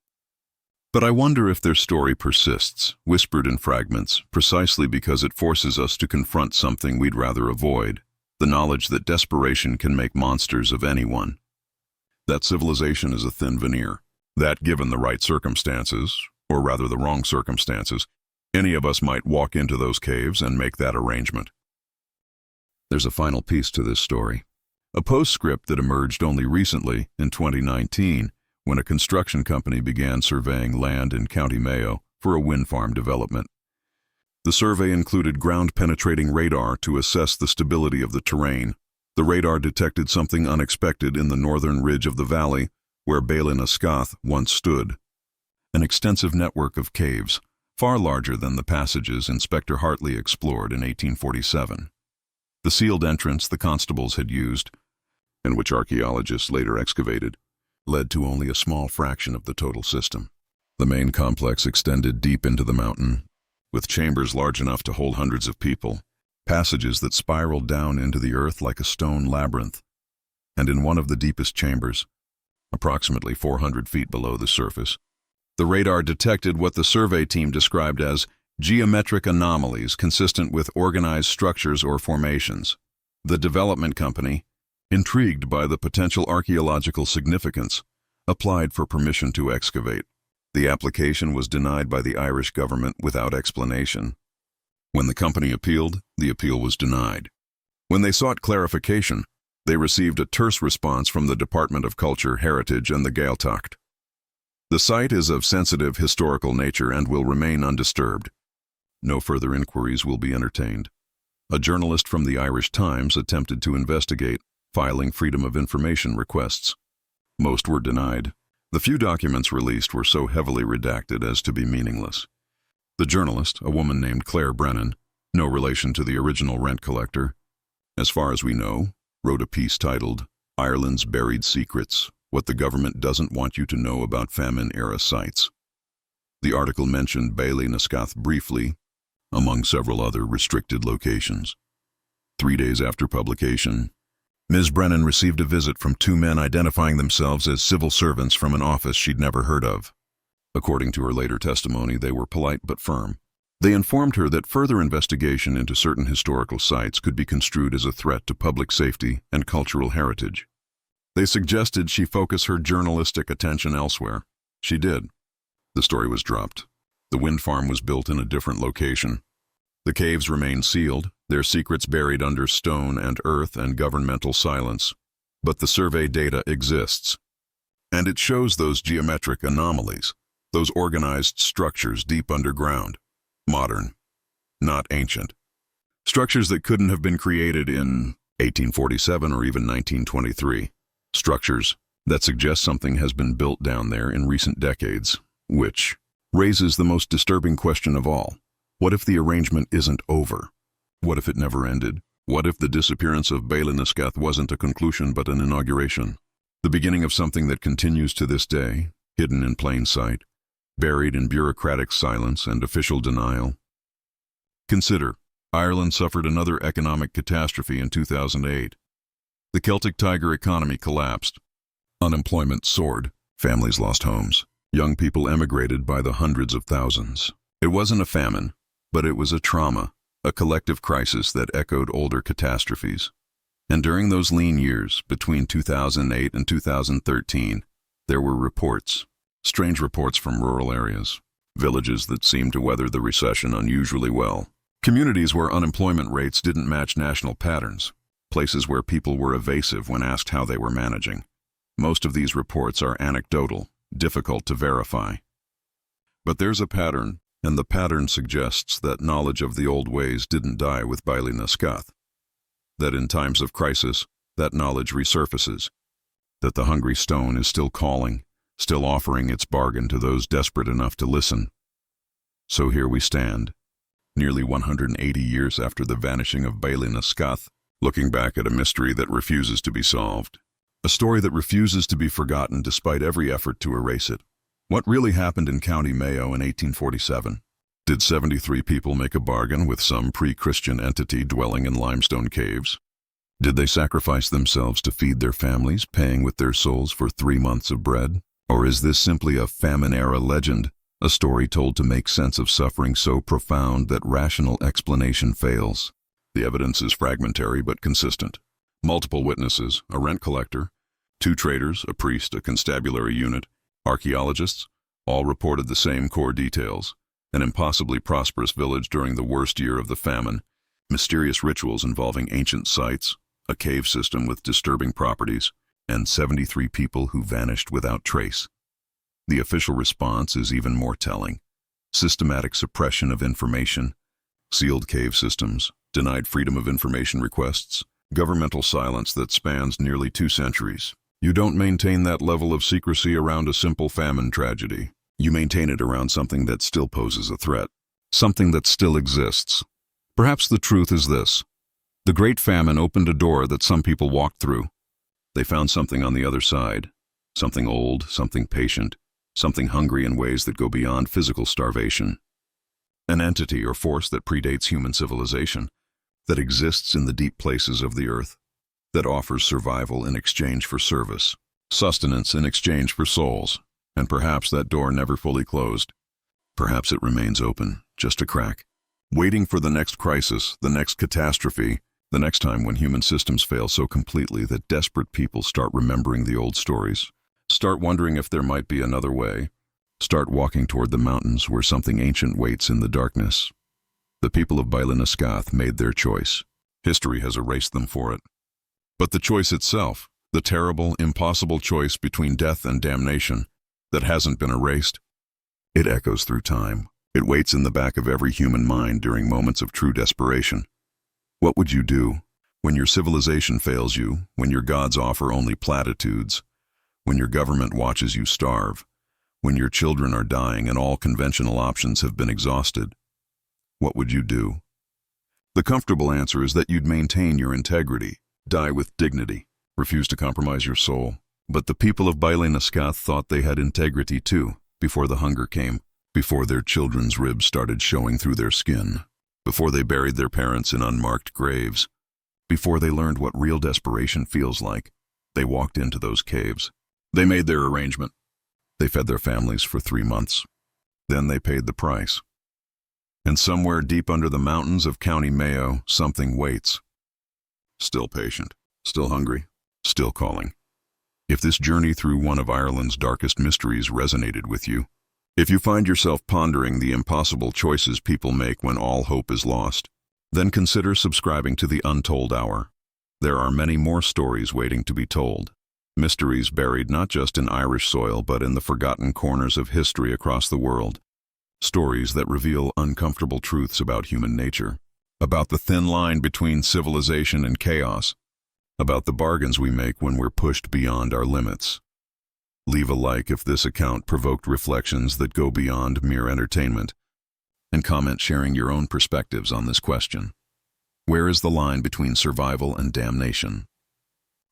But I wonder if their story persists, whispered in fragments, precisely because it forces us to confront something we'd rather avoid, the knowledge that desperation can make monsters of anyone. That civilization is a thin veneer, that given the right circumstances, or rather the wrong circumstances, any of us might walk into those caves and make that arrangement. There's a final piece to this story. A postscript that emerged only recently, in 2019, when a construction company began surveying land in County Mayo for a wind farm development. The survey included ground-penetrating radar to assess the stability of the terrain. The radar detected something unexpected in the northern ridge of the valley where Balinuscath once stood. An extensive network of caves, far larger than the passages Inspector Hartley explored in 1847. The sealed entrance the constables had used, and which archaeologists later excavated, led to only a small fraction of the total system. The main complex extended deep into the mountain, with chambers large enough to hold hundreds of people, passages that spiraled down into the earth like a stone labyrinth. And in one of the deepest chambers, approximately 400 feet below the surface, the radar detected what the survey team described as geometric anomalies consistent with organized structures or formations. The development company, intrigued by the potential archaeological significance, applied for permission to excavate. The application was denied by the Irish government without explanation. When the company appealed, the appeal was denied. When they sought clarification, they received a terse response from the Department of Culture, Heritage, and the Gaeltacht. The site is of sensitive historical nature and will remain undisturbed. No further inquiries will be entertained. A journalist from the Irish Times attempted to investigate, filing Freedom of Information requests. Most were denied. The few documents released were so heavily redacted as to be meaningless. The journalist, a woman named Claire Brennan, no relation to the original rent collector, as far as we know, wrote a piece titled, "Ireland's Buried Secrets, What the Government Doesn't Want You to Know About Famine-Era Sites." The article mentioned Balinuscath briefly, among several other restricted locations. 3 days after publication, Ms. Brennan received a visit from two men identifying themselves as civil servants from an office she'd never heard of. According to her later testimony, they were polite but firm. They informed her that further investigation into certain historical sites could be construed as a threat to public safety and cultural heritage. They suggested she focus her journalistic attention elsewhere. She did. The story was dropped. The wind farm was built in a different location. The caves remain sealed, their secrets buried under stone and earth and governmental silence. But the survey data exists. And it shows those geometric anomalies, those organized structures deep underground. Modern, not ancient. Structures that couldn't have been created in 1847 or even 1923. Structures that suggest something has been built down there in recent decades, which raises the most disturbing question of all. What if the arrangement isn't over? What if it never ended? What if the disappearance of Balinuscath wasn't a conclusion but an inauguration? The beginning of something that continues to this day, hidden in plain sight, buried in bureaucratic silence and official denial. Consider, Ireland suffered another economic catastrophe in 2008. The Celtic Tiger economy collapsed. Unemployment soared. Families lost homes. Young people emigrated by the hundreds of thousands. It wasn't a famine, but it was a trauma, a collective crisis that echoed older catastrophes. And during those lean years, between 2008 and 2013, there were reports, strange reports from rural areas, villages that seemed to weather the recession unusually well, communities where unemployment rates didn't match national patterns, places where people were evasive when asked how they were managing. Most of these reports are anecdotal, difficult to verify. But there's a pattern, and the pattern suggests that knowledge of the old ways didn't die with Balinuscath. That in times of crisis, that knowledge resurfaces. That the hungry stone is still calling, still offering its bargain to those desperate enough to listen. So here we stand, nearly 180 years after the vanishing of Balinuscath, looking back at a mystery that refuses to be solved. A story that refuses to be forgotten despite every effort to erase it. What really happened in County Mayo in 1847? Did 73 people make a bargain with some pre-Christian entity dwelling in limestone caves? Did they sacrifice themselves to feed their families, paying with their souls for 3 months of bread? Or is this simply a famine-era legend, a story told to make sense of suffering so profound that rational explanation fails? The evidence is fragmentary but consistent. Multiple witnesses, a rent collector, 2 traders, a priest, a constabulary unit, archaeologists, all reported the same core details. An impossibly prosperous village during the worst year of the famine, mysterious rituals involving ancient sites, a cave system with disturbing properties, and 73 people who vanished without trace. The official response is even more telling. Systematic suppression of information, sealed cave systems, denied freedom of information requests, governmental silence that spans nearly 2 centuries. You don't maintain that level of secrecy around a simple famine tragedy. You maintain it around something that still poses a threat, something that still exists. Perhaps the truth is this. The Great Famine opened a door that some people walked through. They found something on the other side, something old, something patient, something hungry in ways that go beyond physical starvation. An entity or force that predates human civilization, that exists in the deep places of the earth, that offers survival in exchange for service, sustenance in exchange for souls. And perhaps that door never fully closed. Perhaps it remains open, just a crack, waiting for the next crisis, the next catastrophe, the next time when human systems fail so completely that desperate people start remembering the old stories, start wondering if there might be another way, start walking toward the mountains where something ancient waits in the darkness. The people of Balinuscath made their choice. History has erased them for it. But the choice itself, the terrible, impossible choice between death and damnation, that hasn't been erased, it echoes through time. It waits in the back of every human mind during moments of true desperation. What would you do when your civilization fails you, when your gods offer only platitudes, when your government watches you starve, when your children are dying and all conventional options have been exhausted? What would you do? The comfortable answer is that you'd maintain your integrity, die with dignity, refuse to compromise your soul. But the people of Balinuscath thought they had integrity too, before the hunger came, before their children's ribs started showing through their skin, before they buried their parents in unmarked graves, before they learned what real desperation feels like. They walked into those caves. They made their arrangement. They fed their families for 3 months. Then they paid the price. And somewhere deep under the mountains of County Mayo, something waits. Still patient, still hungry, still calling. If this journey through one of Ireland's darkest mysteries resonated with you, if you find yourself pondering the impossible choices people make when all hope is lost, then consider subscribing to the Untold Hour. There are many more stories waiting to be told. Mysteries buried not just in Irish soil but in the forgotten corners of history across the world. Stories that reveal uncomfortable truths about human nature, about the thin line between civilization and chaos, about the bargains we make when we're pushed beyond our limits. Leave a like if this account provoked reflections that go beyond mere entertainment, and comment sharing your own perspectives on this question. Where is the line between survival and damnation?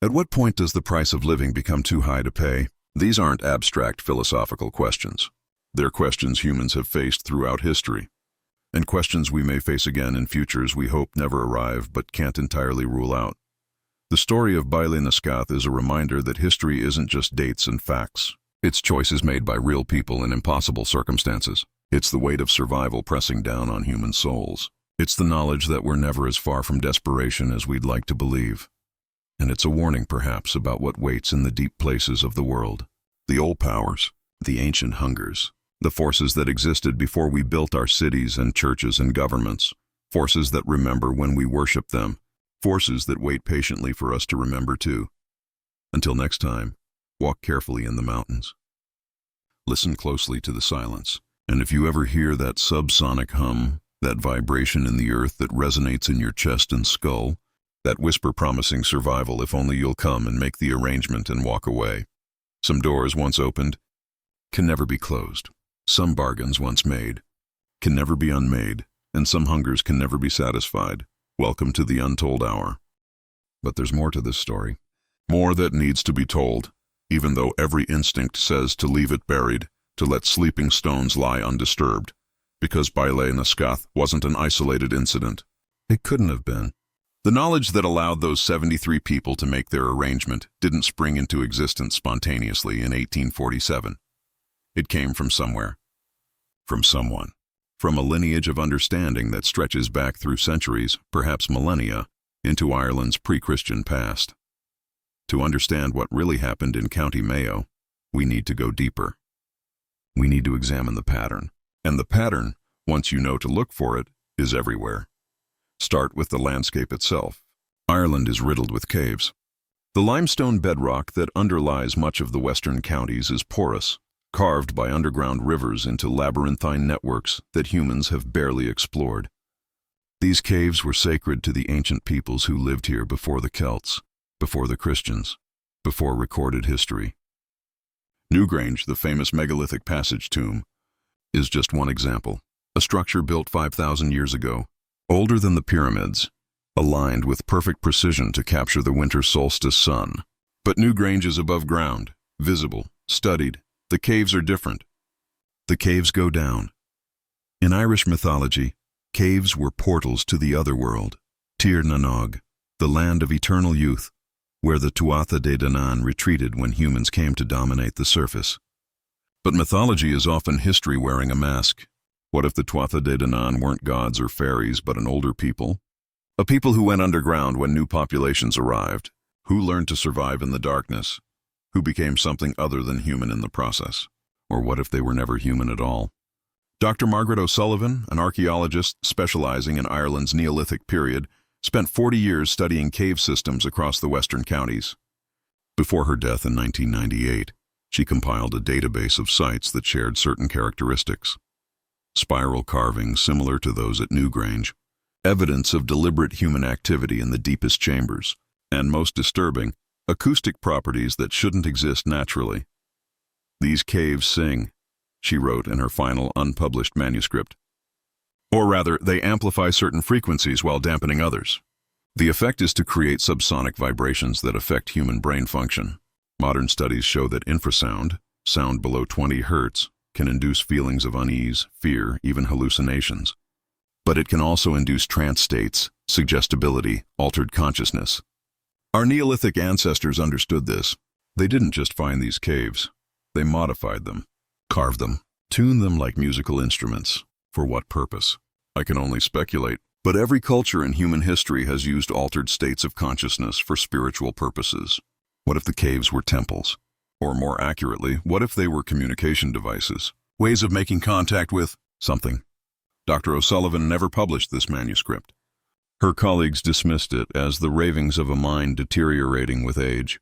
At what point does the price of living become too high to pay? These aren't abstract philosophical questions. They're questions humans have faced throughout history, and questions we may face again in futures we hope never arrive but can't entirely rule out. The story of Balinuscath is a reminder that history isn't just dates and facts. It's choices made by real people in impossible circumstances. It's the weight of survival pressing down on human souls. It's the knowledge that we're never as far from desperation as we'd like to believe. And it's a warning, perhaps, about what waits in the deep places of the world. The old powers, the ancient hungers, the forces that existed before we built our cities and churches and governments, forces that remember when we worship them, forces that wait patiently for us to remember too. Until next time, walk carefully in the mountains. Listen closely to the silence, and if you ever hear that subsonic hum, that vibration in the earth that resonates in your chest and skull, that whisper promising survival if only you'll come and make the arrangement and walk away. Some doors once opened can never be closed. Some bargains once made can never be unmade, and some hungers can never be satisfied. Welcome to the Untold Hour. But there's more to this story. More that needs to be told, even though every instinct says to leave it buried, to let sleeping stones lie undisturbed. because Baile and the Scáth wasn't an isolated incident. It couldn't have been. The knowledge that allowed those 73 people to make their arrangement didn't spring into existence spontaneously in 1847. It came from somewhere. From someone. From a lineage of understanding that stretches back through centuries, perhaps millennia, into Ireland's pre-Christian past. To understand what really happened in County Mayo, we need to go deeper. We need to examine the pattern. And the pattern, once you know to look for it, is everywhere. Start with the landscape itself. Ireland is riddled with caves. The limestone bedrock that underlies much of the western counties is porous, carved by underground rivers into labyrinthine networks that humans have barely explored. These caves were sacred to the ancient peoples who lived here before the Celts, before the Christians, before recorded history. Newgrange, the famous megalithic passage tomb, is just one example. A structure built 5,000 years ago, older than the pyramids, aligned with perfect precision to capture the winter solstice sun. But Newgrange is above ground, visible, studied. The caves are different. The caves go down. In Irish mythology, caves were portals to the other world, Tír na nÓg, the land of eternal youth, where the Tuatha De Danann retreated when humans came to dominate the surface. But mythology is often history wearing a mask. What if the Tuatha De Danann weren't gods or fairies, but an older people? A people who went underground when new populations arrived, who learned to survive in the darkness, who became something other than human in the process. Or what if they were never human at all? Dr. Margaret O'Sullivan, an archaeologist specializing in Ireland's Neolithic period, spent 40 years studying cave systems across the western counties. Before her death in 1998, she compiled a database of sites that shared certain characteristics. Spiral carvings similar to those at Newgrange, evidence of deliberate human activity in the deepest chambers, and most disturbing, acoustic properties that shouldn't exist naturally. "These caves sing," she wrote in her final unpublished manuscript. Or rather, they amplify certain frequencies while dampening others. The effect is to create subsonic vibrations that affect human brain function. Modern studies show that infrasound, sound below 20 Hz, can induce feelings of unease, fear, even hallucinations. But it can also induce trance states, suggestibility, altered consciousness. Our Neolithic ancestors understood this. They didn't just find these caves. They modified them, carved them, tuned them like musical instruments. For what purpose? I can only speculate. But every culture in human history has used altered states of consciousness for spiritual purposes. What if the caves were temples? Or more accurately, what if they were communication devices? Ways of making contact with something. Dr. O'Sullivan never published this manuscript. Her colleagues dismissed it as the ravings of a mind deteriorating with age.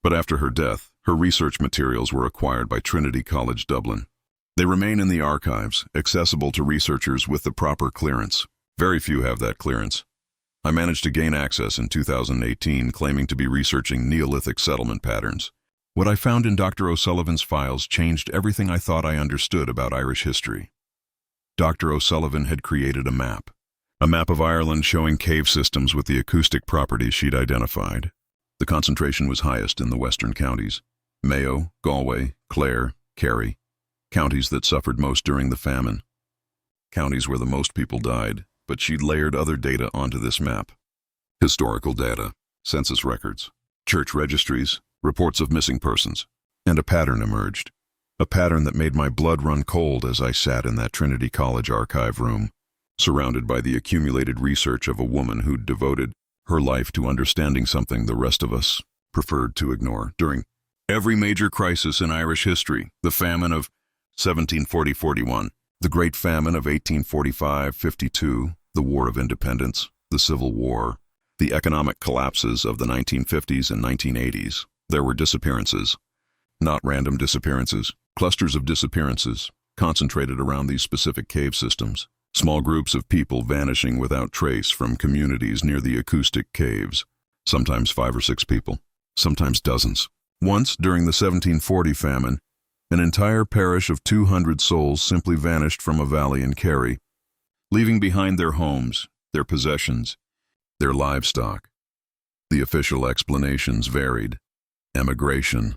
But after her death, her research materials were acquired by Trinity College Dublin. They remain in the archives, accessible to researchers with the proper clearance. Very few have that clearance. I managed to gain access in 2018, claiming to be researching Neolithic settlement patterns. What I found in Dr. O'Sullivan's files changed everything I thought I understood about Irish history. Dr. O'Sullivan had created a map of Ireland showing cave systems with the acoustic properties she'd identified. The concentration was highest in the western counties: Mayo, Galway, Clare, Kerry, counties that suffered most during the famine. Counties where the most people died, but she'd layered other data onto this map. Historical data, census records, church registries, reports of missing persons, and a pattern emerged. A pattern that made my blood run cold as I sat in that Trinity College archive room, surrounded by the accumulated research of a woman who'd devoted her life to understanding something the rest of us preferred to ignore. During every major crisis in Irish history, the famine of 1740-41, the Great Famine of 1845-52, the War of Independence, the Civil War, the economic collapses of the 1950s and 1980s, there were disappearances. Not random disappearances, clusters of disappearances, concentrated around these specific cave systems. Small groups of people vanishing without trace from communities near the acoustic caves. Sometimes 5 or 6 people, sometimes dozens. Once, during the 1740 famine, an entire parish of 200 souls simply vanished from a valley in Kerry, leaving behind their homes, their possessions, their livestock. The official explanations varied: emigration,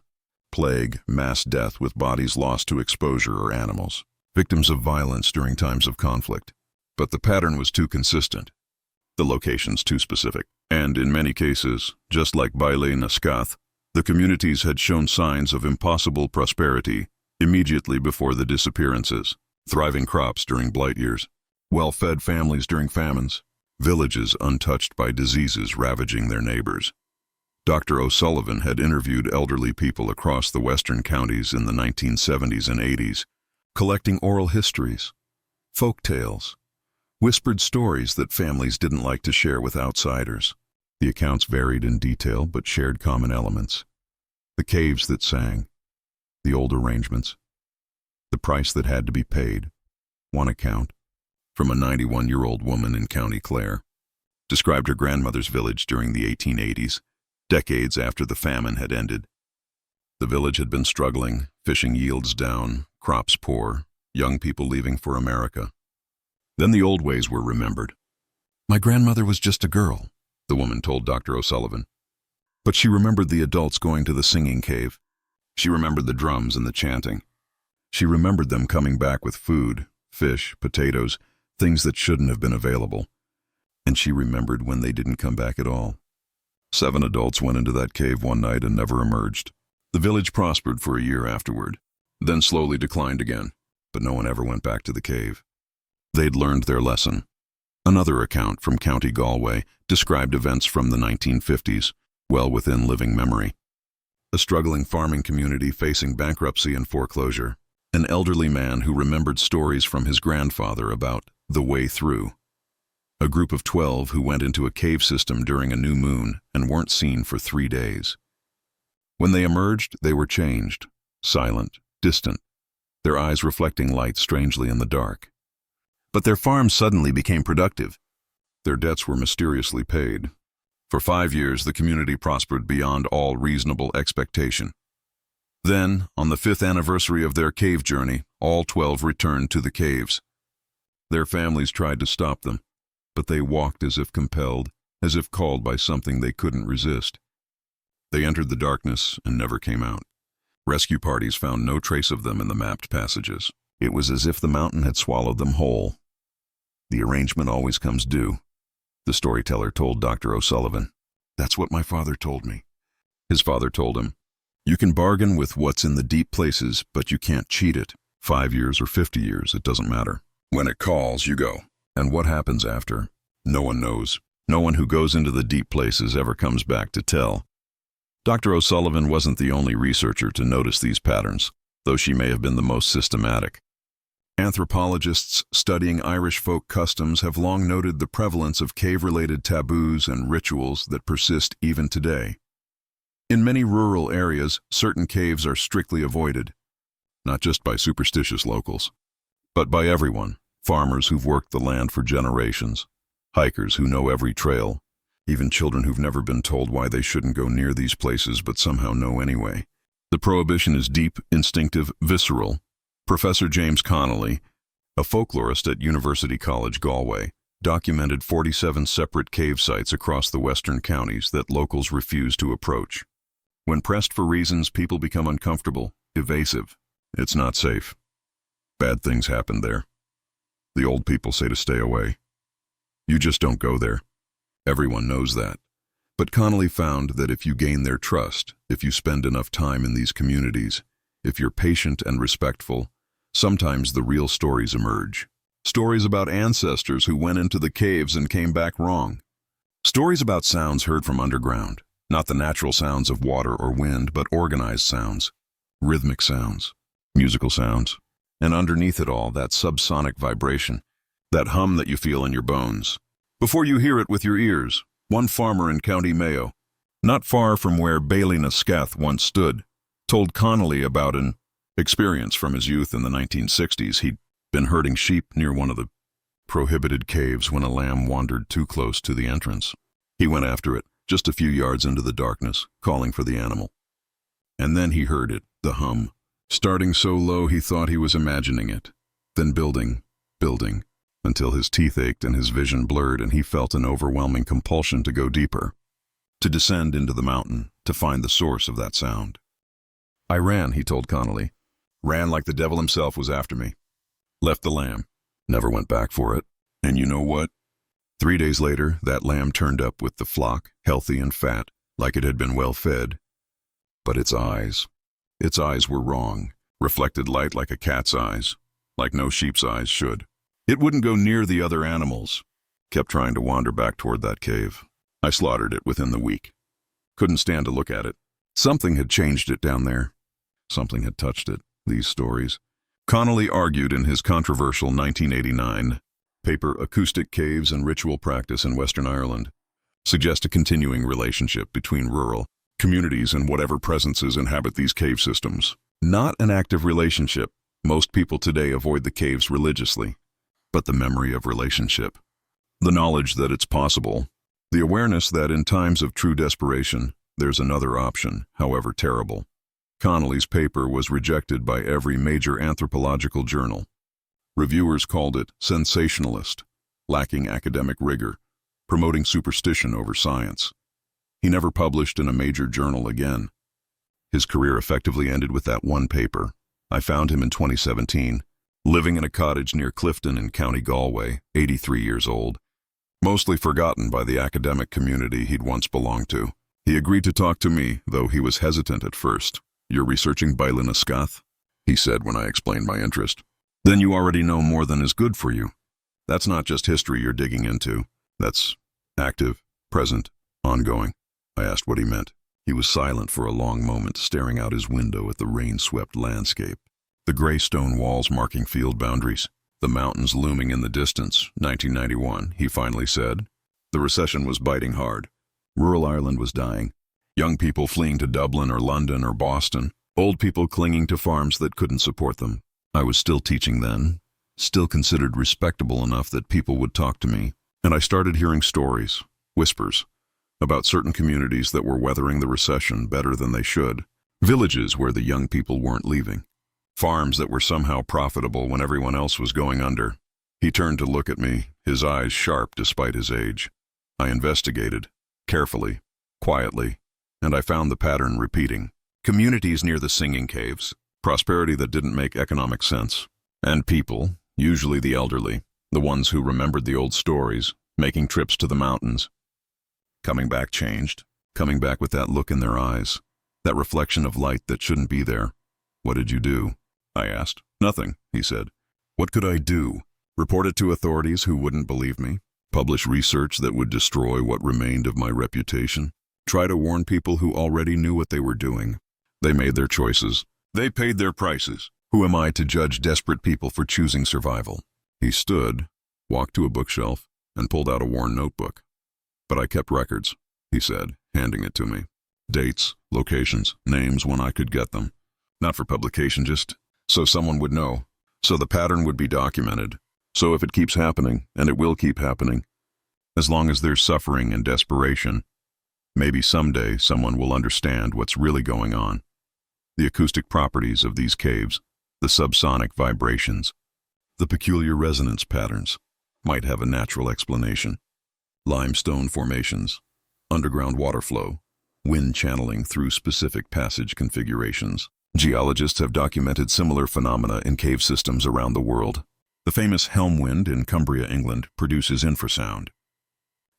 plague, mass death with bodies lost to exposure or animals. victims of violence during times of conflict. But the pattern was too consistent, the locations too specific, and in many cases, just like Baile and Scáth, the communities had shown signs of impossible prosperity immediately before the disappearances. Thriving crops during blight years, well-fed families during famines, villages untouched by diseases ravaging their neighbors. Dr. O'Sullivan had interviewed elderly people across the western counties in the 1970s and 80s, collecting oral histories, folk tales, whispered stories that families didn't like to share with outsiders. The accounts varied in detail but shared common elements. The caves that sang, the old arrangements, the price that had to be paid. One account, from a 91-year-old woman in County Clare, described her grandmother's village during the 1880s, decades after the famine had ended. The village had been struggling, fishing yields down, crops poor, young people leaving for America. Then the old ways were remembered. "My grandmother was just a girl," the woman told Dr. O'Sullivan. But she remembered the adults going to the singing cave. She remembered the drums and the chanting. She remembered them coming back with food, fish, potatoes, things that shouldn't have been available. And she remembered when they didn't come back at all. 7 adults went into that cave one night and never emerged. The village prospered for a year afterward, then slowly declined again, but no one ever went back to the cave. They'd learned their lesson. Another account from County Galway described events from the 1950s, well within living memory. A struggling farming community facing bankruptcy and foreclosure. An elderly man who remembered stories from his grandfather about the way through. A group of 12 who went into a cave system during a new moon and weren't seen for 3 days. When they emerged, they were changed, silent, distant, their eyes reflecting light strangely in the dark. But their farm suddenly became productive. Their debts were mysteriously paid. For 5 years, the community prospered beyond all reasonable expectation. Then, on the 5th anniversary of their cave journey, all 12 returned to the caves. Their families tried to stop them, but they walked as if compelled, as if called by something they couldn't resist. They entered the darkness and never came out. Rescue parties found no trace of them in the mapped passages. It was as if the mountain had swallowed them whole. The arrangement always comes due, the storyteller told Dr. O'Sullivan. "That's what my father told me." His father told him, "You can bargain with what's in the deep places, but you can't cheat it. 5 years or 50 years, it doesn't matter. When it calls, you go. And what happens after? No one knows. No one who goes into the deep places ever comes back to tell." Dr. O'Sullivan wasn't the only researcher to notice these patterns, though she may have been the most systematic. Anthropologists studying Irish folk customs have long noted the prevalence of cave-related taboos and rituals that persist even today. In many rural areas, certain caves are strictly avoided, not just by superstitious locals, but by everyone, farmers who've worked the land for generations, hikers who know every trail, even children who've never been told why they shouldn't go near these places but somehow know anyway. The prohibition is deep, instinctive, visceral. Professor James Connolly, a folklorist at University College Galway, documented 47 separate cave sites across the western counties that locals refuse to approach. When pressed for reasons, people become uncomfortable, evasive. It's not safe. Bad things happen there. The old people say to stay away. You just don't go there. Everyone knows that. But Connolly found that if you gain their trust, if you spend enough time in these communities, if you're patient and respectful, sometimes the real stories emerge. Stories about ancestors who went into the caves and came back wrong. Stories about sounds heard from underground, not the natural sounds of water or wind, but organized sounds, rhythmic sounds, musical sounds. And underneath it all, that subsonic vibration, that hum that you feel in your bones. Before you hear it with your ears, one farmer in County Mayo, not far from where Balinuscath once stood, told Connolly about an experience from his youth in the 1960s. He'd been herding sheep near one of the prohibited caves when a lamb wandered too close to the entrance. He went after it, just a few yards into the darkness, calling for the animal. And then he heard it, the hum, starting so low he thought he was imagining it, then building, until his teeth ached and his vision blurred and he felt an overwhelming compulsion to go deeper, to descend into the mountain, to find the source of that sound. I ran, he told Connolly. Ran like the devil himself was after me. Left the lamb. Never went back for it. And you know what? 3 days later, that lamb turned up with the flock, healthy and fat, like it had been well fed. But its eyes were wrong, reflected light like a cat's eyes, like no sheep's eyes should. It wouldn't go near the other animals. Kept trying to wander back toward that cave. I slaughtered it within the week. Couldn't stand to look at it. Something had changed it down there. Something had touched it, these stories. Connolly argued in his controversial 1989 paper Acoustic Caves and Ritual Practice in Western Ireland suggest a continuing relationship between rural communities and whatever presences inhabit these cave systems. Not an active relationship. Most people today avoid the caves religiously, but the memory of relationship. The knowledge that it's possible. The awareness that in times of true desperation, there's another option, however terrible. Connolly's paper was rejected by every major anthropological journal. Reviewers called it sensationalist, lacking academic rigor, promoting superstition over science. He never published in a major journal again. His career effectively ended with that one paper. I found him in 2017, living in a cottage near Clifton in County Galway, 83 years old. Mostly forgotten by the academic community he'd once belonged to. He agreed to talk to me, though he was hesitant at first. "You're researching Balinuscath?" he said when I explained my interest. "Then you already know more than is good for you. That's not just history you're digging into. That's active, present, ongoing." I asked what he meant. He was silent for a long moment, staring out his window at the rain-swept landscape. The gray stone walls marking field boundaries, the mountains looming in the distance. 1991, he finally said. The recession was biting hard. Rural Ireland was dying. Young people fleeing to Dublin or London or Boston. Old people clinging to farms that couldn't support them. I was still teaching then, still considered respectable enough that people would talk to me. And I started hearing stories, whispers, about certain communities that were weathering the recession better than they should. Villages where the young people weren't leaving. Farms that were somehow profitable when everyone else was going under. He turned to look at me, his eyes sharp despite his age. I investigated, carefully, quietly, and I found the pattern repeating. Communities near the singing caves, prosperity that didn't make economic sense, and people, usually the elderly, the ones who remembered the old stories, making trips to the mountains. Coming back changed, coming back with that look in their eyes, that reflection of light that shouldn't be there. "What did you do?" I asked. "Nothing," he said. "What could I do? Report it to authorities who wouldn't believe me? Publish research that would destroy what remained of my reputation? Try to warn people who already knew what they were doing? They made their choices. They paid their prices. Who am I to judge desperate people for choosing survival?" He stood, walked to a bookshelf, and pulled out a worn notebook. "But I kept records," he said, handing it to me. "Dates, locations, names when I could get them. Not for publication, just so someone would know. So the pattern would be documented. So if it keeps happening, and it will keep happening, as long as there's suffering and desperation, maybe someday someone will understand what's really going on. The acoustic properties of these caves, the subsonic vibrations, the peculiar resonance patterns, might have a natural explanation. Limestone formations, underground water flow, wind channeling through specific passage configurations. Geologists have documented similar phenomena in cave systems around the world. The famous Helm wind in Cumbria, England, produces infrasound.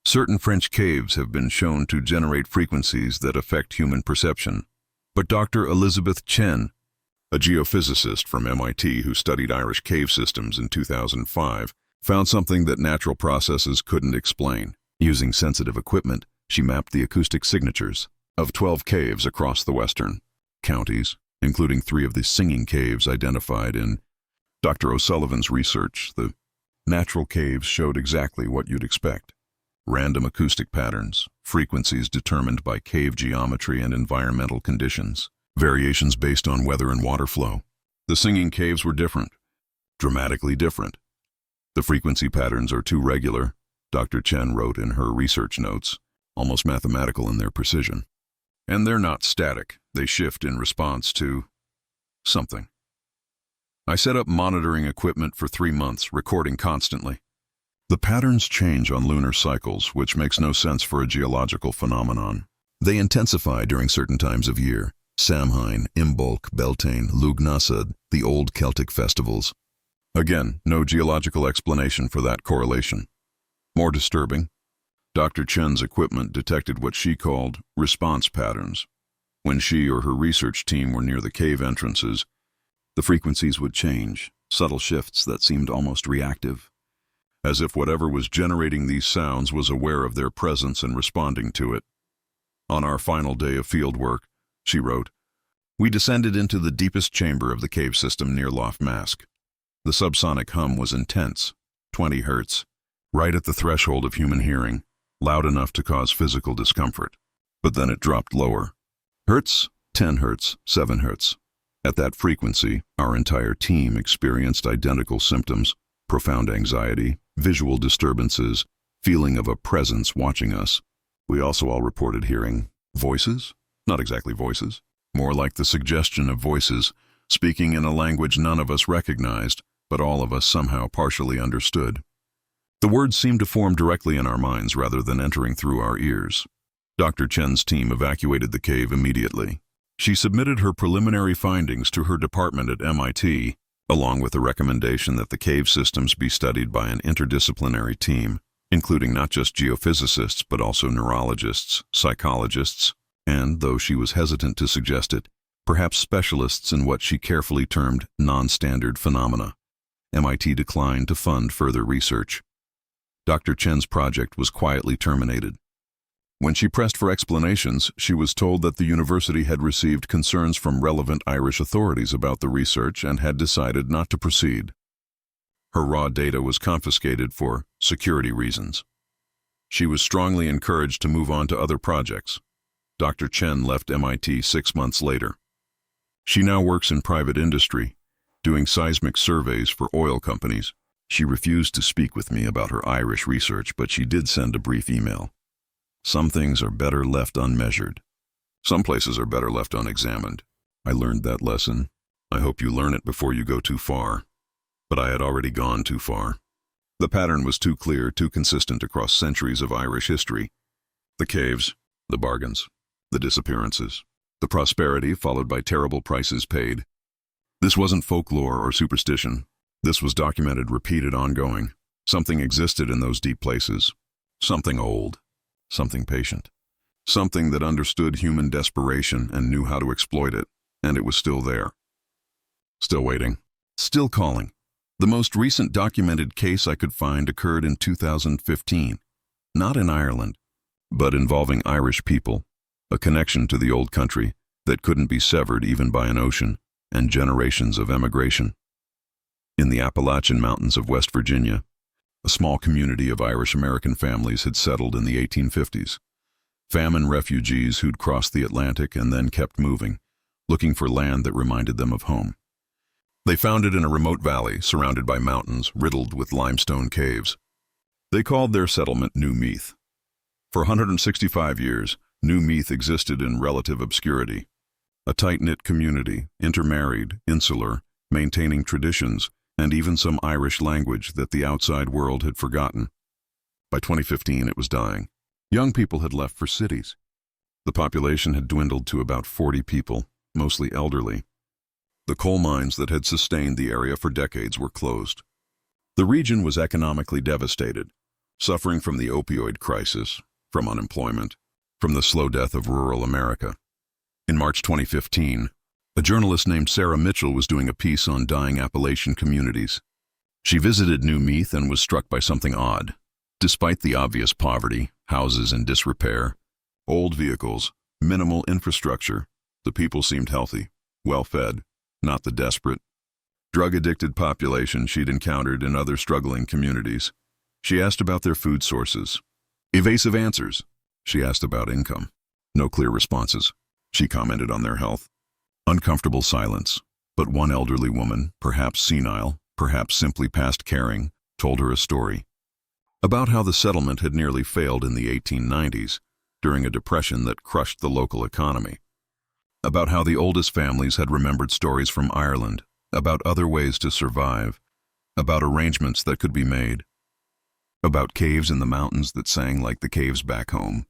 Certain French caves have been shown to generate frequencies that affect human perception. But Dr. Elizabeth Chen, a geophysicist from MIT who studied Irish cave systems in 2005, found something that natural processes couldn't explain. Using sensitive equipment, she mapped the acoustic signatures of 12 caves across the western counties, including 3 of the singing caves identified in Dr. O'Sullivan's research. The natural caves showed exactly what you'd expect. Random acoustic patterns, frequencies determined by cave geometry and environmental conditions, variations based on weather and water flow. The singing caves were different, dramatically different. The frequency patterns are too regular, Dr. Chen wrote in her research notes, almost mathematical in their precision. And they're not static, they shift in response to something. I set up monitoring equipment for 3 months, recording constantly. The patterns change on lunar cycles, which makes no sense for a geological phenomenon. They intensify during certain times of year. Samhain, Imbolc, Beltane, Lughnasadh, the old Celtic festivals. Again, no geological explanation for that correlation. More disturbing, Dr. Chen's equipment detected what she called response patterns. When she or her research team were near the cave entrances, the frequencies would change, subtle shifts that seemed almost reactive, as if whatever was generating these sounds was aware of their presence and responding to it. On our final day of field work, she wrote, we descended into the deepest chamber of the cave system near Loft Mask. The subsonic hum was intense, 20 hertz, right at the threshold of human hearing, loud enough to cause physical discomfort. But then it dropped lower. Hertz, 10 hertz, 7 hertz. At that frequency, our entire team experienced identical symptoms: profound anxiety, visual disturbances, feeling of a presence watching us. We also all reported hearing voices? Not exactly voices. More like the suggestion of voices, speaking in a language none of us recognized, but all of us somehow partially understood. The words seemed to form directly in our minds rather than entering through our ears. Dr. Chen's team evacuated the cave immediately. She submitted her preliminary findings to her department at MIT, along with a recommendation that the cave systems be studied by an interdisciplinary team, including not just geophysicists but also neurologists, psychologists, and, though she was hesitant to suggest it, perhaps specialists in what she carefully termed non-standard phenomena. MIT declined to fund further research. Dr. Chen's project was quietly terminated. When she pressed for explanations, she was told that the university had received concerns from relevant Irish authorities about the research and had decided not to proceed. Her raw data was confiscated for security reasons. She was strongly encouraged to move on to other projects. Dr. Chen left MIT 6 months later. She now works in private industry, doing seismic surveys for oil companies. She refused to speak with me about her Irish research, but she did send a brief email. Some things are better left unmeasured. Some places are better left unexamined. I learned that lesson. I hope you learn it before you go too far. But I had already gone too far. The pattern was too clear, too consistent across centuries of Irish history. The caves, the bargains, the disappearances, the prosperity followed by terrible prices paid. This wasn't folklore or superstition. This was documented, repeated, ongoing. Something existed in those deep places. Something old. Something patient. Something that understood human desperation and knew how to exploit it. And it was still there. Still waiting. Still calling. The most recent documented case I could find occurred in 2015. Not in Ireland, but involving Irish people. A connection to the old country that couldn't be severed even by an ocean, and generations of emigration. In the Appalachian Mountains of West Virginia, a small community of Irish-American families had settled in the 1850s. Famine refugees who'd crossed the Atlantic and then kept moving, looking for land that reminded them of home. They found it in a remote valley surrounded by mountains riddled with limestone caves. They called their settlement New Meath. For 165 years, New Meath existed in relative obscurity. A tight-knit community, intermarried, insular, maintaining traditions, and even some Irish language that the outside world had forgotten. By 2015, it was dying. Young people had left for cities. The population had dwindled to about 40 people, mostly elderly. The coal mines that had sustained the area for decades were closed. The region was economically devastated, suffering from the opioid crisis, from unemployment, from the slow death of rural America. In March 2015, a journalist named Sarah Mitchell was doing a piece on dying Appalachian communities. She visited New Meath and was struck by something odd. Despite the obvious poverty, houses in disrepair, old vehicles, minimal infrastructure, the people seemed healthy, well-fed, not the desperate, drug-addicted population she'd encountered in other struggling communities. She asked about their food sources. Evasive answers. She asked about income. No clear responses. She commented on their health. Uncomfortable silence, but one elderly woman, perhaps senile, perhaps simply past caring, told her a story about how the settlement had nearly failed in the 1890s during a depression that crushed the local economy, about how the oldest families had remembered stories from Ireland, about other ways to survive, about arrangements that could be made, about caves in the mountains that sang like the caves back home.